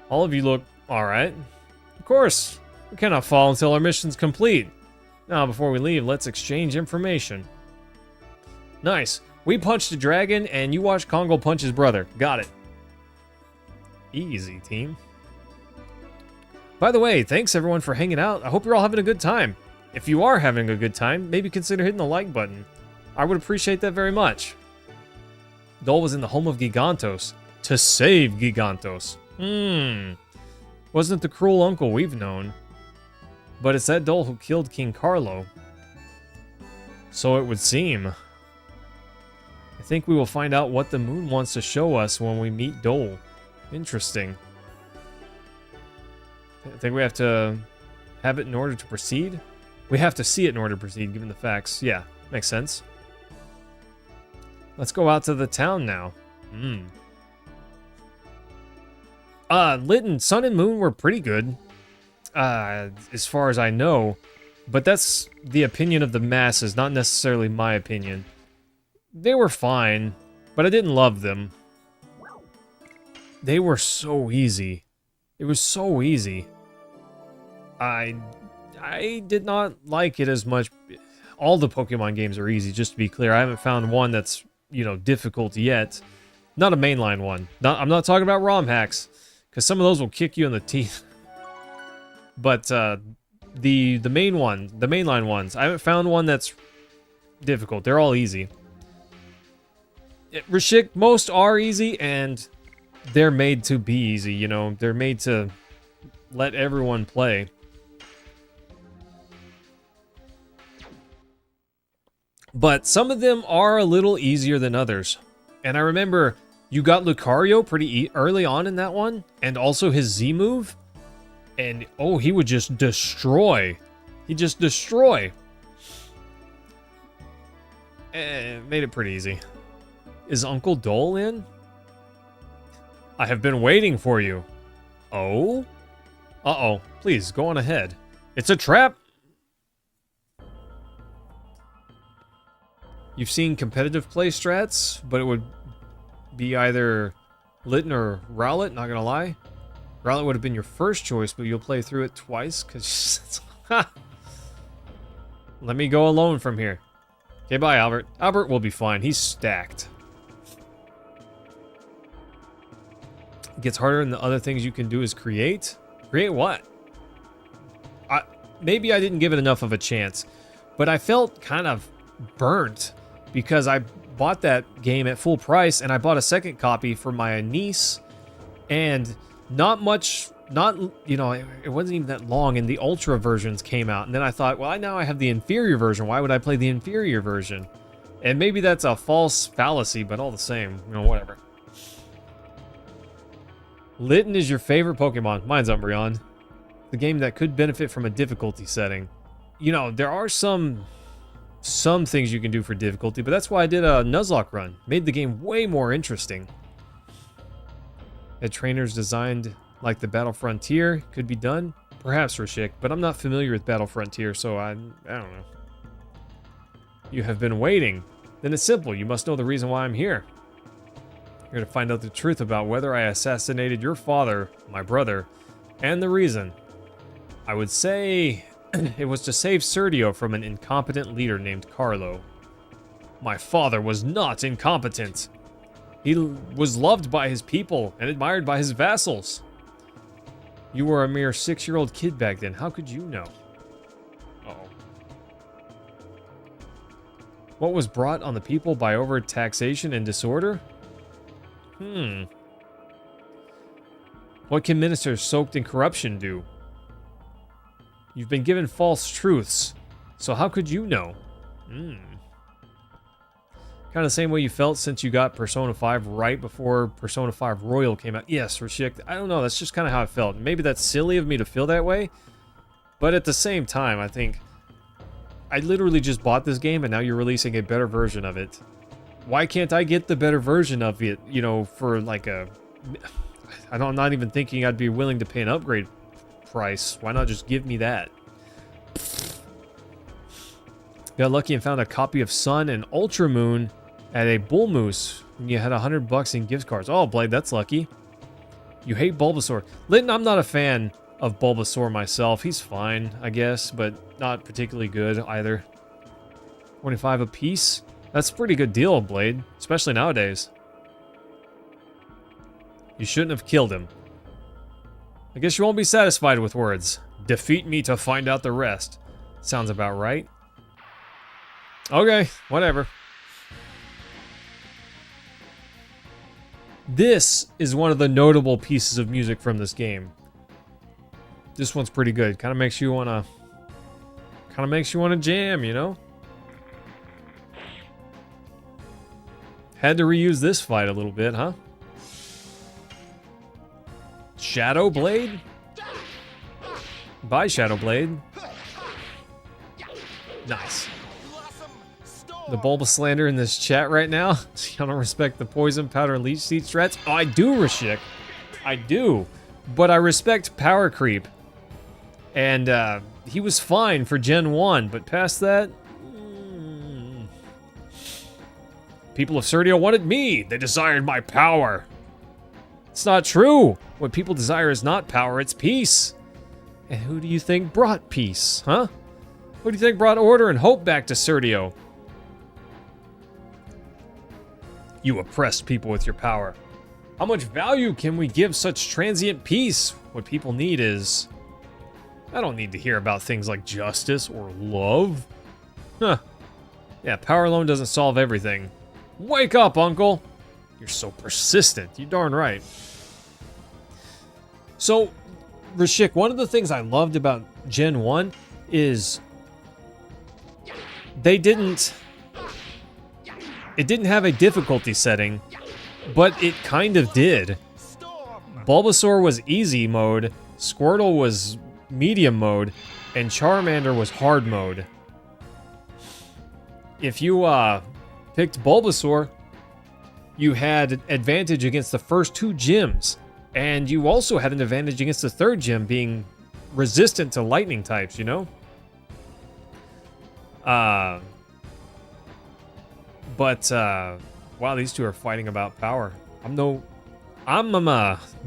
All of you look alright. Of course, we cannot fall until our mission's complete. Now, before we leave, let's exchange information. Nice. We punched a dragon, and you watched Congo punch his brother. Got it. Easy, team. By the way, thanks everyone for hanging out. I hope you're all having a good time. If you are having a good time, maybe consider hitting the like button. I would appreciate that very much. Dole was in the home of Gigantos. To save Gigantos. Wasn't the cruel uncle we've known. But it's that Dole who killed King Carlo. So it would seem. I think we will find out what the moon wants to show us when we meet Dole. Interesting. I think we have to have it in order to proceed. We have to see it in order to proceed, given the facts. Yeah, makes sense. Let's go out to the town now. Litten, Sun and Moon were pretty good. As far as I know. But that's the opinion of the masses, not necessarily my opinion. They were fine, but I didn't love them. They were so easy. It was so easy. I did not like it as much. All the Pokemon games are easy, just to be clear. I haven't found one that's, difficult yet. Not a mainline one. I'm not talking about ROM hacks, because some of those will kick you in the teeth. But the mainline ones, I haven't found one that's difficult. They're all easy. Rashik, most are easy, and they're made to be easy, They're made to let everyone play. But some of them are a little easier than others. And I remember you got Lucario pretty early on in that one, and also his Z move. And, oh, he would just destroy. He'd just destroy. Made it pretty easy. Is Uncle Dole in? I have been waiting for you. Oh? Uh-oh. Please, go on ahead. It's a trap! You've seen competitive play strats, but it would be either Litten or Rowlet, not gonna lie. Rowlet would have been your first choice, but you'll play through it twice, because... Let me go alone from here. Okay, bye, Albert. Albert will be fine. He's stacked. It gets harder, and the other things you can do is create. Create what? Maybe I didn't give it enough of a chance, but I felt kind of burnt because I bought that game at full price, and I bought a second copy for my niece, and it wasn't even that long, and the Ultra versions came out, and then I thought, well, now I have the inferior version. Why would I play the inferior version? And maybe that's a false fallacy, but all the same, whatever. Litten is your favorite Pokemon. Mine's Umbreon. The game that could benefit from a difficulty setting. There are some things you can do for difficulty, but that's why I did a Nuzlocke run. Made the game way more interesting. Had trainers designed like the Battle Frontier could be done? Perhaps, Rashik, but I'm not familiar with Battle Frontier, so I don't know. You have been waiting. Then it's simple. You must know the reason why I'm here. You're going to find out the truth about whether I assassinated your father, my brother, and the reason. I would say it was to save Sergio from an incompetent leader named Carlo. My father was not incompetent. He was loved by his people and admired by his vassals. You were a mere 6-year-old kid back then. How could you know? Uh-oh. What was brought on the people by overtaxation and disorder? What can ministers soaked in corruption do? You've been given false truths, so how could you know? Kind of the same way you felt since you got Persona 5 right before Persona 5 Royal came out. Yes, Rashik, I don't know, that's just kind of how I felt. Maybe that's silly of me to feel that way, but at the same time, I think I literally just bought this game and now you're releasing a better version of it. Why can't I get the better version of it, for like I'm not even thinking I'd be willing to pay an upgrade price. Why not just give me that? Got lucky and found a copy of Sun and Ultra Moon at a Bull Moose. And you had $100 in gift cards. Oh, Blade, that's lucky. You hate Bulbasaur. Linton, I'm not a fan of Bulbasaur myself. He's fine, I guess, but not particularly good either. 25 apiece? That's a pretty good deal, Blade, especially nowadays. You shouldn't have killed him. I guess you won't be satisfied with words. Defeat me to find out the rest. Sounds about right. Okay, whatever. This is one of the notable pieces of music from this game. This one's pretty good. Kind of makes you wanna jam, you know? Had to reuse this fight a little bit, huh? Shadow Blade? Bye, Shadow Blade. Nice. The Bulbaslander in this chat right now. I don't respect the poison powder leech seed strats. Oh, I do, Rashik. I do. But I respect power creep. And he was fine for Gen 1, but past that... People of Serdio wanted me. They desired my power. It's not true. What people desire is not power, it's peace. And who do you think brought peace, huh? Who do you think brought order and hope back to Serdio? You oppressed people with your power. How much value can we give such transient peace? What people need is... I don't need to hear about things like justice or love. Huh. Yeah, power alone doesn't solve everything. Wake up, Uncle! You're so persistent. You darn right. So, Rashik, one of the things I loved about Gen 1 is... It didn't have a difficulty setting, but it kind of did. Bulbasaur was easy mode, Squirtle was medium mode, and Charmander was hard mode. If you picked Bulbasaur, you had advantage against the first two gyms, and you also had an advantage against the third gym being resistant to lightning types, you know? Wow, these two are fighting about power. I'm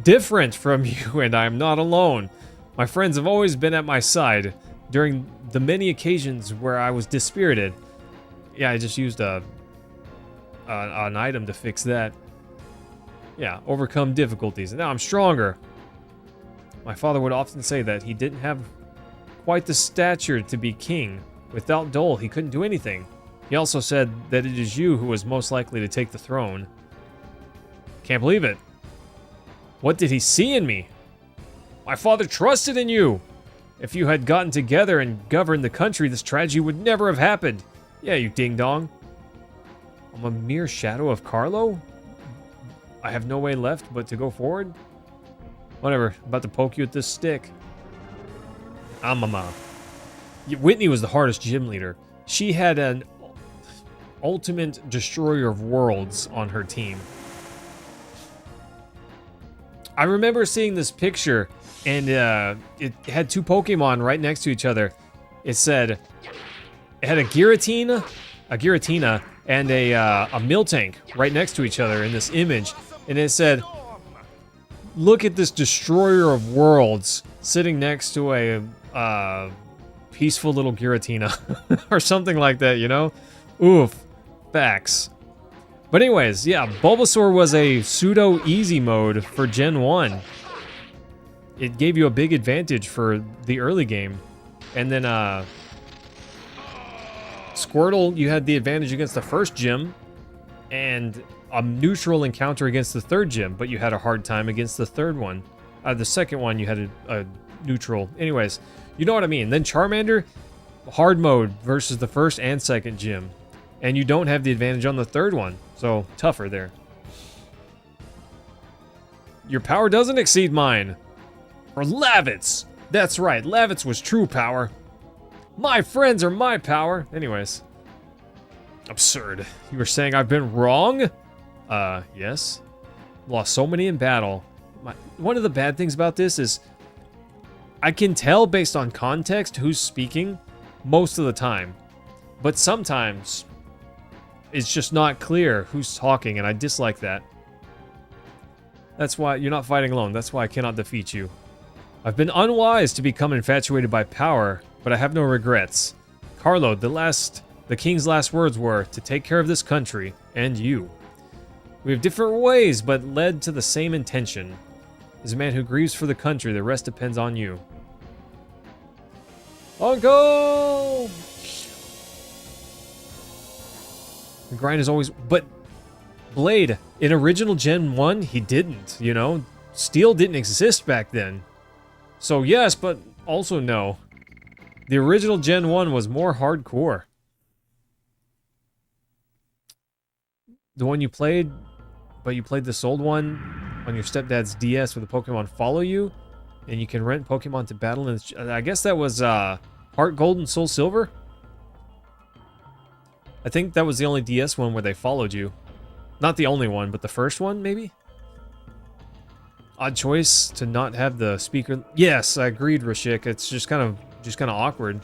different from you, and I'm not alone. My friends have always been at my side during the many occasions where I was dispirited. Yeah, I just used an item to fix that. Yeah, overcome difficulties. Now I'm stronger. My father would often say that he didn't have quite the stature to be king. Without Dole, he couldn't do anything. He also said that it is you who was most likely to take the throne. Can't believe it. What did he see in me? My father trusted in you. If you had gotten together and governed the country, this tragedy would never have happened. Yeah, you ding-dong. I'm a mere shadow of Carlo? I have no way left but to go forward? Whatever, I'm about to poke you with this stick. Whitney was the hardest gym leader. She had an ultimate destroyer of worlds on her team. I remember seeing this picture, and it had two Pokemon right next to each other. It said, it had a Giratina, and a Miltank right next to each other in this image. And it said, look at this destroyer of worlds sitting next to a peaceful little Giratina. Or something like that, you know? Oof. Facts. But anyways, yeah, Bulbasaur was a pseudo-easy mode for Gen 1. It gave you a big advantage for the early game. And then, Squirtle, you had the advantage against the first gym, and a neutral encounter against the third gym, but you had a hard time against the third one. The second one, you had a neutral. Anyways, you know what I mean. Then Charmander, hard mode versus the first and second gym. And you don't have the advantage on the third one, so tougher there. Your power doesn't exceed mine. Or Lavitz. That's right, Lavitz was true power. My friends are my power. Anyways. Absurd. You were saying I've been wrong? Yes. Lost so many in battle. One of the bad things about this is I can tell based on context who's speaking most of the time. But sometimes it's just not clear who's talking, and I dislike that. That's why you're not fighting alone. That's why I cannot defeat you. I've been unwise to become infatuated by power, but I have no regrets. Carlo, the king's last words were to take care of this country and you. We have different ways, but led to the same intention. As a man who grieves for the country, the rest depends on you. Uncle! The grind is always... But Blade, in original Gen 1, he didn't, you know? Steel didn't exist back then. So yes, but also no. The original Gen 1 was more hardcore. The one you played, but you played this old one on your stepdad's DS where the Pokemon follow you, and you can rent Pokemon to battle, and I guess that was Heart Gold and Soul Silver? I think that was the only DS one where they followed you. Not the only one, but the first one, maybe? Odd choice to not have the speaker. Yes, I agreed, Rashik. It's just kind of awkward.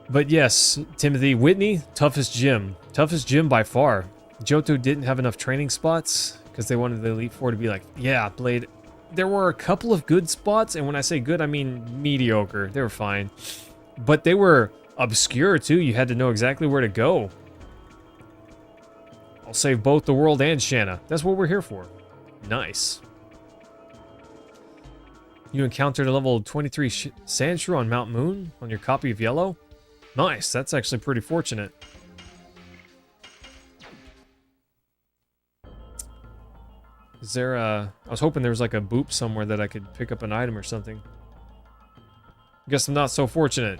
But yes, Timothy, Whitney, toughest gym. Toughest gym by far. Johto didn't have enough training spots because they wanted the Elite Four to be like, yeah, Blade. There were a couple of good spots, and when I say good, I mean mediocre. They were fine. But they were obscure, too. You had to know exactly where to go. I'll save both the world and Shanna. That's what we're here for. Nice. You encountered a level 23 Sandshrew on Mount Moon on your copy of Yellow? Nice, that's actually pretty fortunate. Is there a... I was hoping there was like a boop somewhere that I could pick up an item or something. Guess I'm not so fortunate.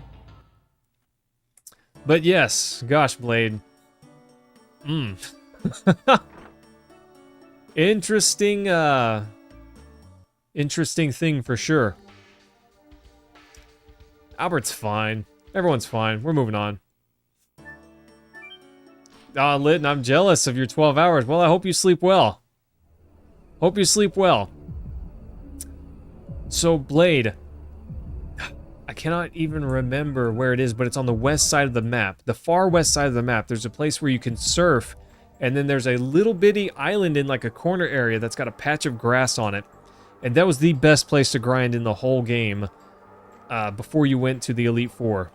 But yes, gosh, Blade. Interesting, interesting thing for sure. Albert's fine. Everyone's fine. We're moving on. Ah, Litton, I'm jealous of your 12 hours. Well, I hope you sleep well. Hope you sleep well. So, Blade. I cannot even remember where it is, but it's on the west side of the map. The far west side of the map. There's a place where you can surf, and then there's a little bitty island in like a corner area that's got a patch of grass on it. And that was the best place to grind in the whole game before you went to the Elite Four.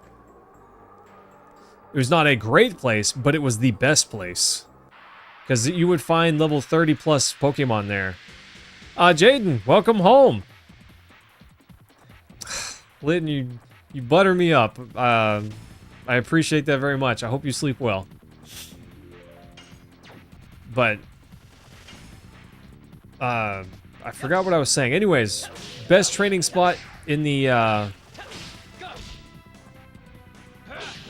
It was not a great place, but it was the best place. Because you would find level 30 plus Pokemon there. Jaden, welcome home. Lynn, you butter me up. I appreciate that very much. I hope you sleep well. But I forgot what I was saying. Anyways, best training spot in the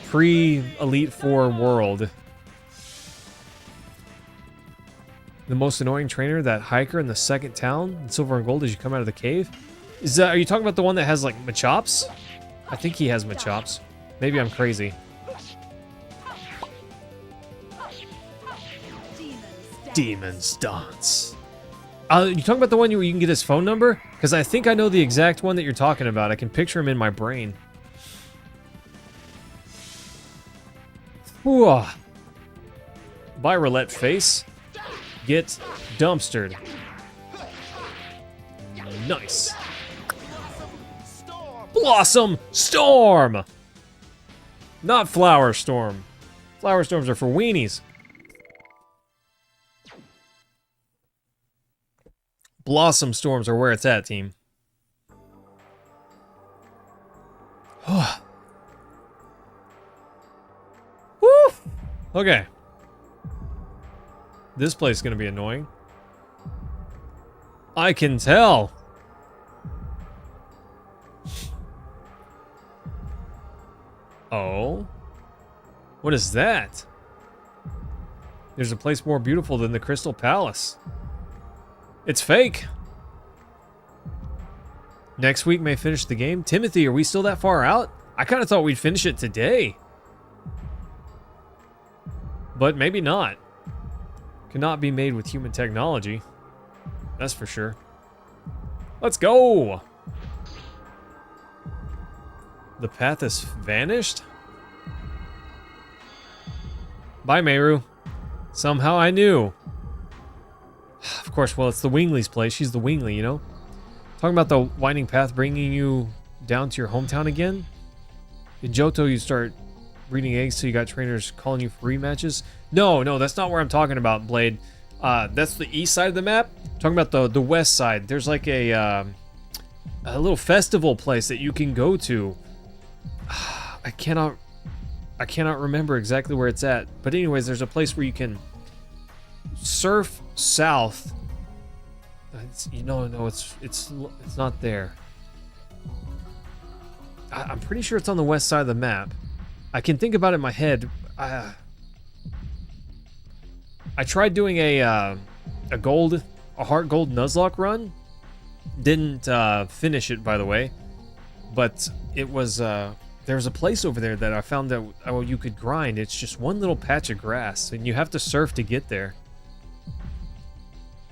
pre-Elite Four world. The most annoying trainer, that hiker in the second town in Silver and Gold as you come out of the cave. Is that, are you talking about the one that has like Machops? I think he has Machops. Maybe I'm crazy. Demon's Dance. You talking about the one where you can get his phone number? Because I think I know the exact one that you're talking about. I can picture him in my brain. Whoa. Bye, roulette face. Get dumpstered. Nice. Blossom Storm! Not Flower Storm. Flower Storms are for weenies. Blossom Storms are where it's at, team. Woo! Okay. This place is gonna be annoying. I can tell. Oh? What is that? There's a place more beautiful than the Crystal Palace. It's fake. Next week may finish the game. Timothy, are we still that far out? I kind of thought we'd finish it today. But maybe not. Cannot be made with human technology. That's for sure. Let's go! The path has vanished? Bye, Meru. Somehow I knew. Of course, well, it's the Wingley's place. She's the Wingley, you know? Talking about the winding path bringing you down to your hometown again? In Johto, you start breeding eggs so you got trainers calling you for rematches? No, that's not where I'm talking about, Blade. That's the east side of the map. I'm talking about the west side. There's like a little festival place that you can go to. I cannot remember exactly where it's at. But anyways, there's a place where you can surf south. It's not there. I'm pretty sure it's on the west side of the map. I can think about it in my head. I tried doing a heart gold Nuzlocke run. Didn't finish it, by the way. But it was there's a place over there that I found that you could grind. It's just one little patch of grass, and you have to surf to get there.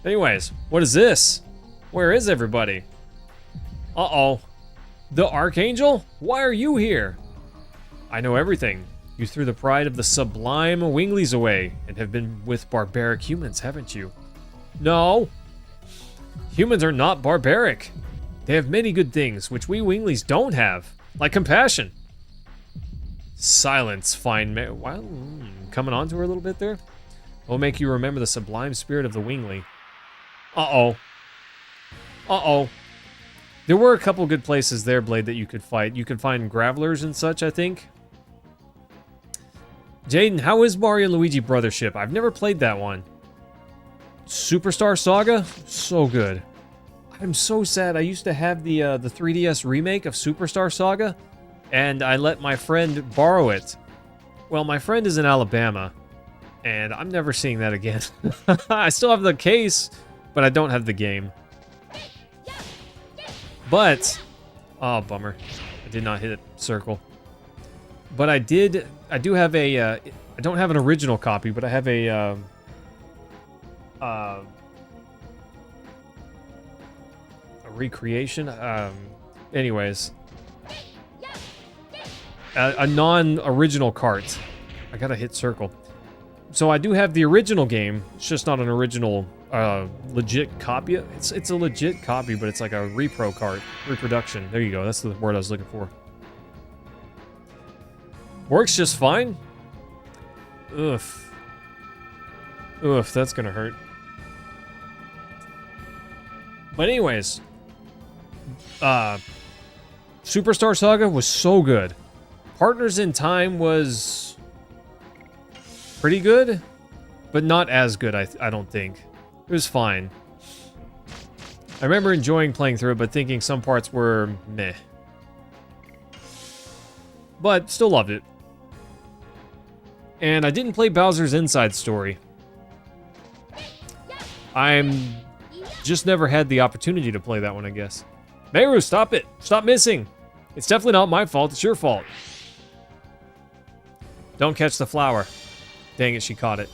Anyways, what is this? Where is everybody? Uh-oh. The Archangel? Why are you here? I know everything. You threw the pride of the sublime Wingleys away and have been with barbaric humans, haven't you? No. Humans are not barbaric. They have many good things, which we Wingleys don't have, like compassion. Silence, fine well, coming on to her a little bit there? Will make you remember the sublime spirit of the Wingley. Uh-oh. Uh-oh. There were a couple good places there, Blade, that you could fight. You could find Gravelers and such, I think. Jaden, how is Mario and Luigi Brothership? I've never played that one. Superstar Saga? So good. I'm so sad. I used to have the 3DS remake of Superstar Saga, and I let my friend borrow it. Well, my friend is in Alabama, and I'm never seeing that again. I still have the case, but I don't have the game. But, oh, bummer. I did not hit circle. But I do have a, I don't have an original copy, but I have a recreation. Anyways. A non-original cart. I gotta hit circle. So I do have the original game. It's just not an original, legit copy. It's a legit copy, but it's like a repro cart. Reproduction. There you go. That's the word I was looking for. Works just fine. Oof. Oof, that's gonna hurt. But anyways. Superstar Saga was so good. Partners in Time was pretty good, but not as good, I don't think. It was fine. I remember enjoying playing through it, but thinking some parts were meh. But still loved it. And I didn't play Bowser's Inside Story. I'm just never had the opportunity to play that one, I guess. Meru, stop it! Stop missing! It's definitely not my fault, it's your fault. Don't catch the flower. Dang it, she caught it.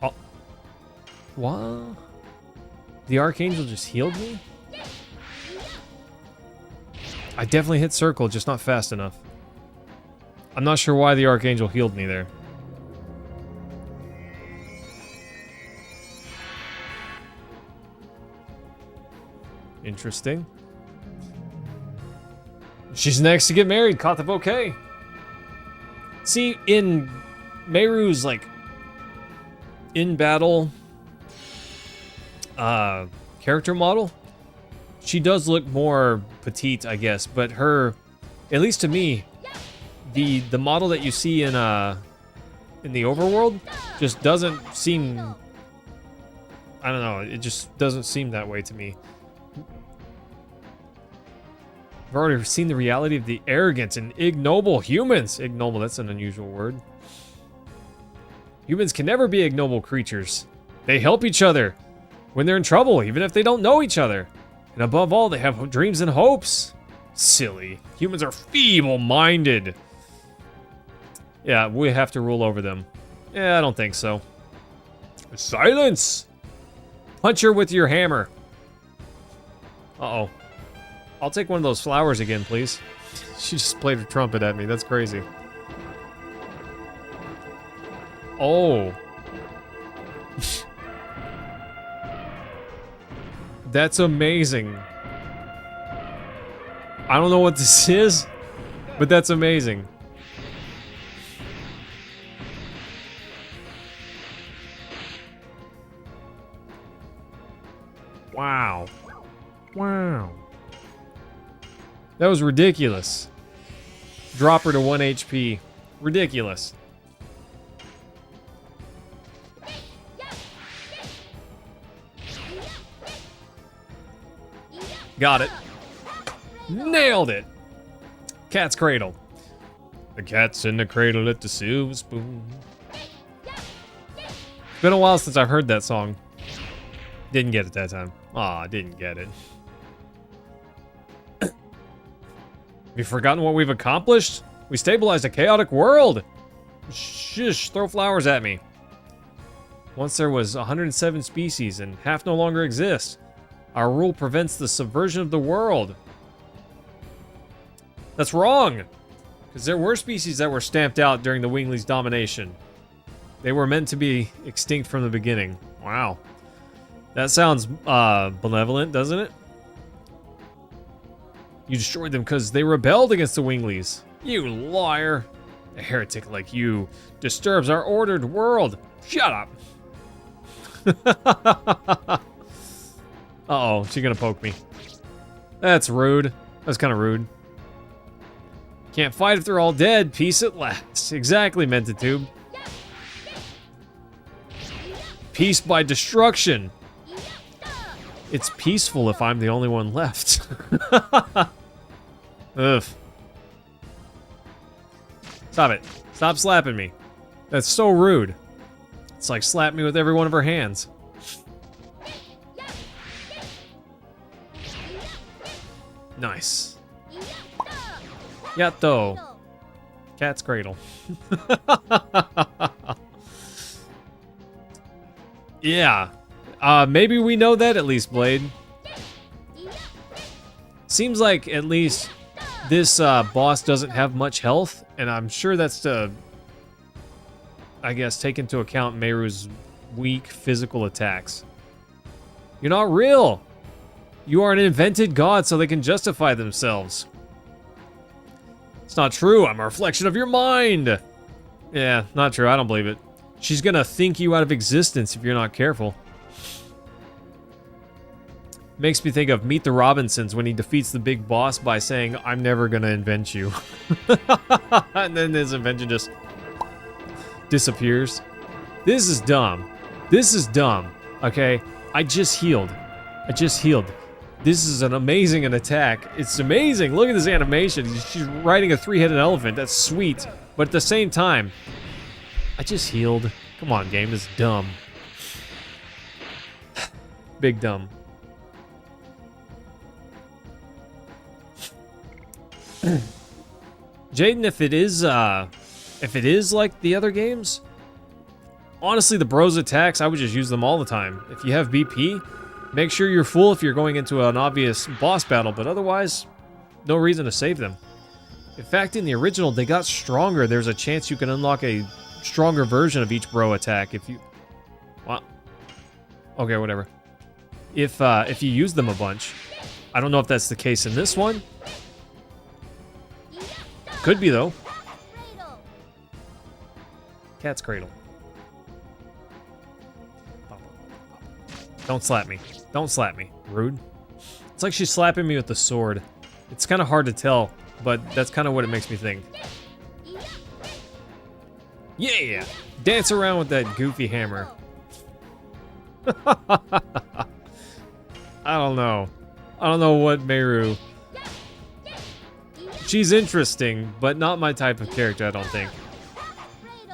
Oh. What? The Archangel just healed me? I definitely hit circle, just not fast enough. I'm not sure why the Archangel healed me there. Interesting. She's next to get married. Caught the bouquet. See, in Meru's, like, in-battle character model, she does look more petite, I guess, but her, at least to me, the model that you see in the overworld just doesn't seem, I don't know, it just doesn't seem that way to me. I've already seen the reality of the arrogance and ignoble humans. Ignoble, that's an unusual word. Humans can never be ignoble creatures. They help each other when they're in trouble, even if they don't know each other. And above all, they have dreams and hopes. Silly. Humans are feeble-minded. Yeah, we have to rule over them. Yeah, I don't think so. Silence! Punch her with your hammer. Uh-oh. I'll take one of those flowers again, please. She just played her trumpet at me. That's crazy. Oh. That's amazing. I don't know what this is, but that's amazing. Wow. Wow. That was ridiculous. Drop her to 1 HP. Ridiculous. Got it. Nailed it. Cat's cradle. The cat's in the cradle at the silver spoon. It's been a while since I've heard that song. Didn't get it that time. Aw, didn't get it. Have you forgotten what we've accomplished? We stabilized a chaotic world. Shush, throw flowers at me. Once there was 107 species and half no longer exist. Our rule prevents the subversion of the world. That's wrong, because there were species that were stamped out during the Winglies' domination. They were meant to be extinct from the beginning. Wow. That sounds benevolent, doesn't it? You destroyed them because they rebelled against the Winglies. You liar. A heretic like you disturbs our ordered world. Shut up. Uh-oh, she's gonna poke me. That's rude. That's kind of rude. Can't fight if they're all dead. Peace at last. Exactly, Mentatube. Peace by destruction. It's peaceful if I'm the only one left. Ugh. Stop it. Stop slapping me. That's so rude. It's like slap me with every one of her hands. Nice. Yato. Cat's cradle. Yeah. Maybe we know that at least, Blade. Seems like at least this boss doesn't have much health, and I'm sure that's to, I guess, take into account Meiru's weak physical attacks. You're not real. You are an invented god so they can justify themselves. It's not true. I'm a reflection of your mind. Yeah, not true. I don't believe it. She's gonna think you out of existence if you're not careful. Makes me think of Meet the Robinsons when he defeats the big boss by saying, I'm never gonna invent you. And then his invention just disappears. This is dumb. This is dumb. Okay? I just healed. I just healed. This is an amazing attack. It's amazing. Look at this animation. She's riding a three-headed elephant. That's sweet. But at the same time, I just healed. Come on, game. This is dumb. Big dumb. Jaden, if it is like the other games, honestly, the bros attacks, I would just use them all the time. If you have BP, make sure you're full if you're going into an obvious boss battle, but otherwise, no reason to save them. In fact, in the original, they got stronger. There's a chance you can unlock a stronger version of each bro attack if you... Well, okay, whatever. If you use them a bunch. I don't know if that's the case in this one. Could be, though. Cat's cradle. Don't slap me. Don't slap me. Rude. It's like she's slapping me with the sword. It's kind of hard to tell, but that's kind of what it makes me think. Yeah! Dance around with that goofy hammer. I don't know. I don't know what Meiru... She's interesting, but not my type of character, I don't think.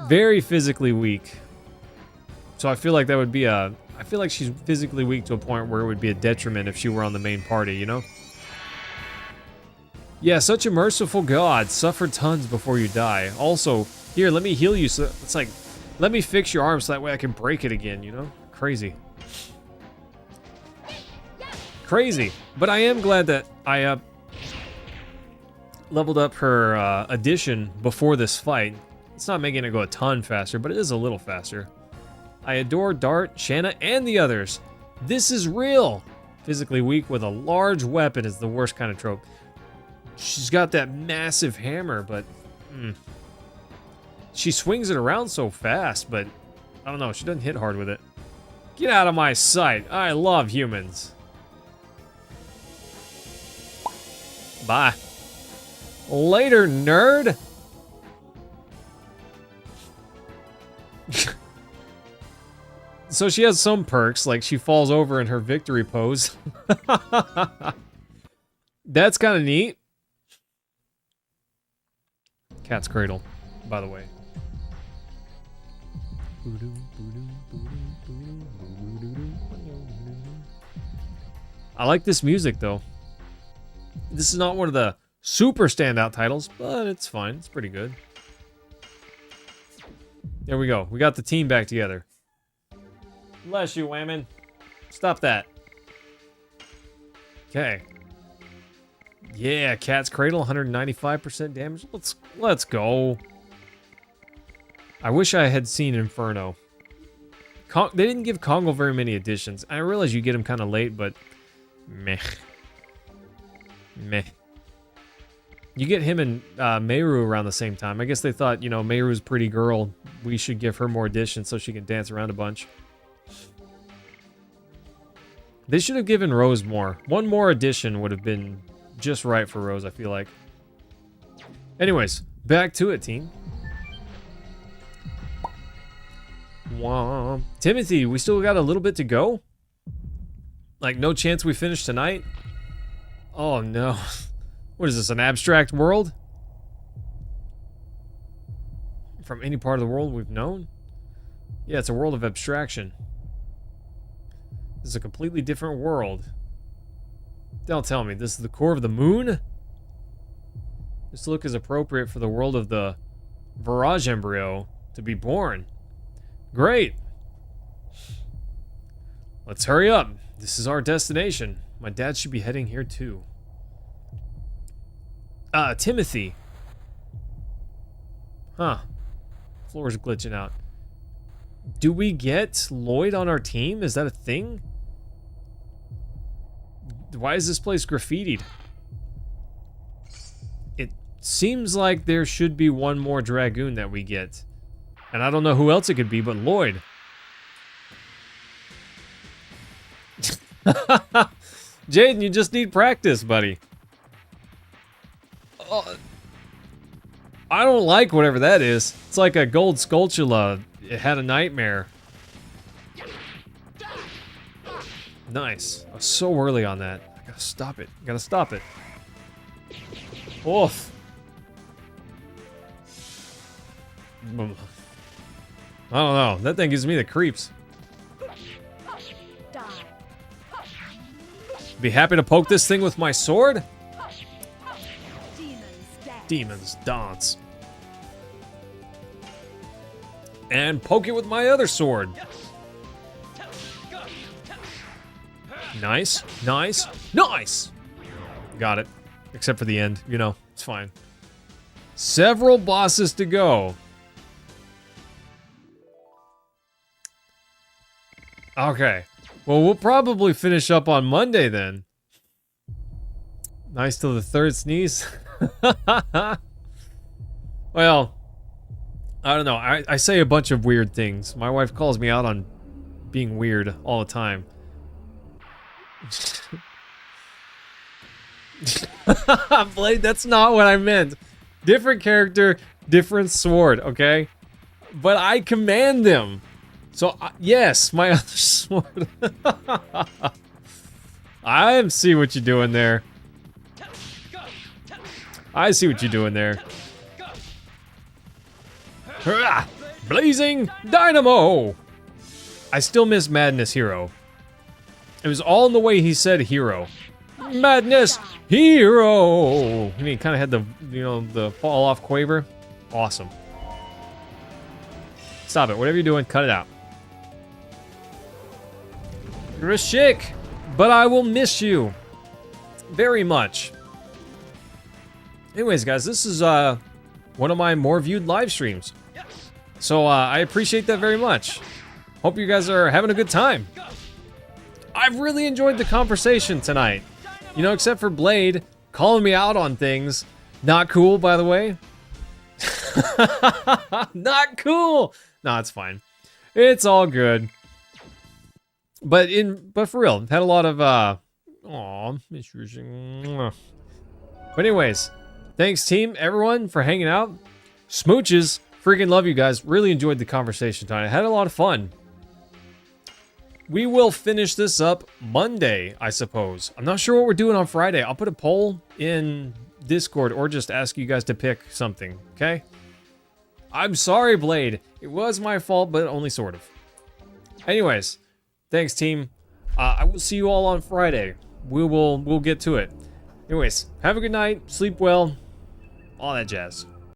Very physically weak. So I feel like that would be a... I feel like she's physically weak to a point where it would be a detriment if she were on the main party, you know? Yeah, such a merciful god. Suffer tons before you die. Also, here, let me heal you. So it's like, let me fix your arm so that way I can break it again, you know? Crazy. Crazy. But I am glad that I leveled up her addition before this fight. It's not making it go a ton faster, but it is a little faster. I adore Dart, Shanna, and the others. This is real. Physically weak with a large weapon is the worst kind of trope. She's got that massive hammer, but she swings it around so fast, but I don't know, she doesn't hit hard with it. Get out of my sight. I love humans. Bye. Later, nerd. So she has some perks, like she falls over in her victory pose. That's kind of neat. Cat's cradle, by the way. I like this music, though. This is not one of the super standout titles, but it's fine. It's pretty good. There we go. We got the team back together. Bless you, women. Stop that. Okay. Yeah, Cat's Cradle, 195% damage. Let's go. I wish I had seen Inferno. They didn't give Kongo very many additions. I realize you get him kind of late, but meh. Meh. You get him and Meru around the same time. I guess they thought, you know, Meru's pretty girl. We should give her more additions so she can dance around a bunch. They should have given Rose more. One more addition would have been just right for Rose, I feel like. Anyways, back to it, team. Womp. Timothy, we still got a little bit to go? Like, no chance we finish tonight? Oh, no. What is this, an abstract world? From any part of the world we've known? Yeah, it's a world of abstraction. This is a completely different world. Don't tell me, this is the core of the moon? This look is appropriate for the world of the Virage embryo to be born. Great! Let's hurry up. This is our destination. My dad should be heading here too. Timothy. Huh. Floor's glitching out. Do we get Lloyd on our team? Is that a thing? Why is this place graffitied? It seems like there should be one more Dragoon that we get. And I don't know who else it could be but Lloyd. Jaden, you just need practice, buddy. Oh, I don't like whatever that is. It's like a gold Skulltula. It had a nightmare. Nice. I was so early on that. I gotta stop it. I gotta stop it. Oof. I don't know. That thing gives me the creeps. Be happy to poke this thing with my sword? Demons dance. And poke it with my other sword. Nice, nice, nice! Got it. Except for the end, you know, it's fine. Several bosses to go. Okay. Well, we'll probably finish up on Monday then. Nice till the third sneeze. Well, I don't know. I say a bunch of weird things. My wife calls me out on being weird all the time. Blade, that's not what I meant. Different character, different sword, okay? But I command them. So, yes, my other sword. I see what you're doing there. I see what you're doing there. Hurrah! Blazing Dynamo! I still miss Madness Hero. It was all in the way he said hero. Madness Hero! And he kind of had the, you know, the fall off quaver. Awesome. Stop it. Whatever you're doing, cut it out. You're a chick, but I will miss you very much. Anyways, guys, this is one of my more viewed live streams. So I appreciate that very much. Hope you guys are having a good time. I've really enjoyed the conversation tonight. You know, except for Blade calling me out on things. Not cool, by the way. Not cool. No, it's fine. It's all good. But for real, I've had a lot of But anyways, thanks team, everyone, for hanging out. Smooches, freaking love you guys. Really enjoyed the conversation tonight. I had a lot of fun. We will finish this up Monday, I suppose. I'm not sure what we're doing on Friday. I'll put a poll in Discord or just ask you guys to pick something, okay? I'm sorry, Blade. It was my fault, but only sort of. Anyways, thanks, team. I will see you all on Friday. We'll get to it. Anyways, have a good night. Sleep well. All that jazz.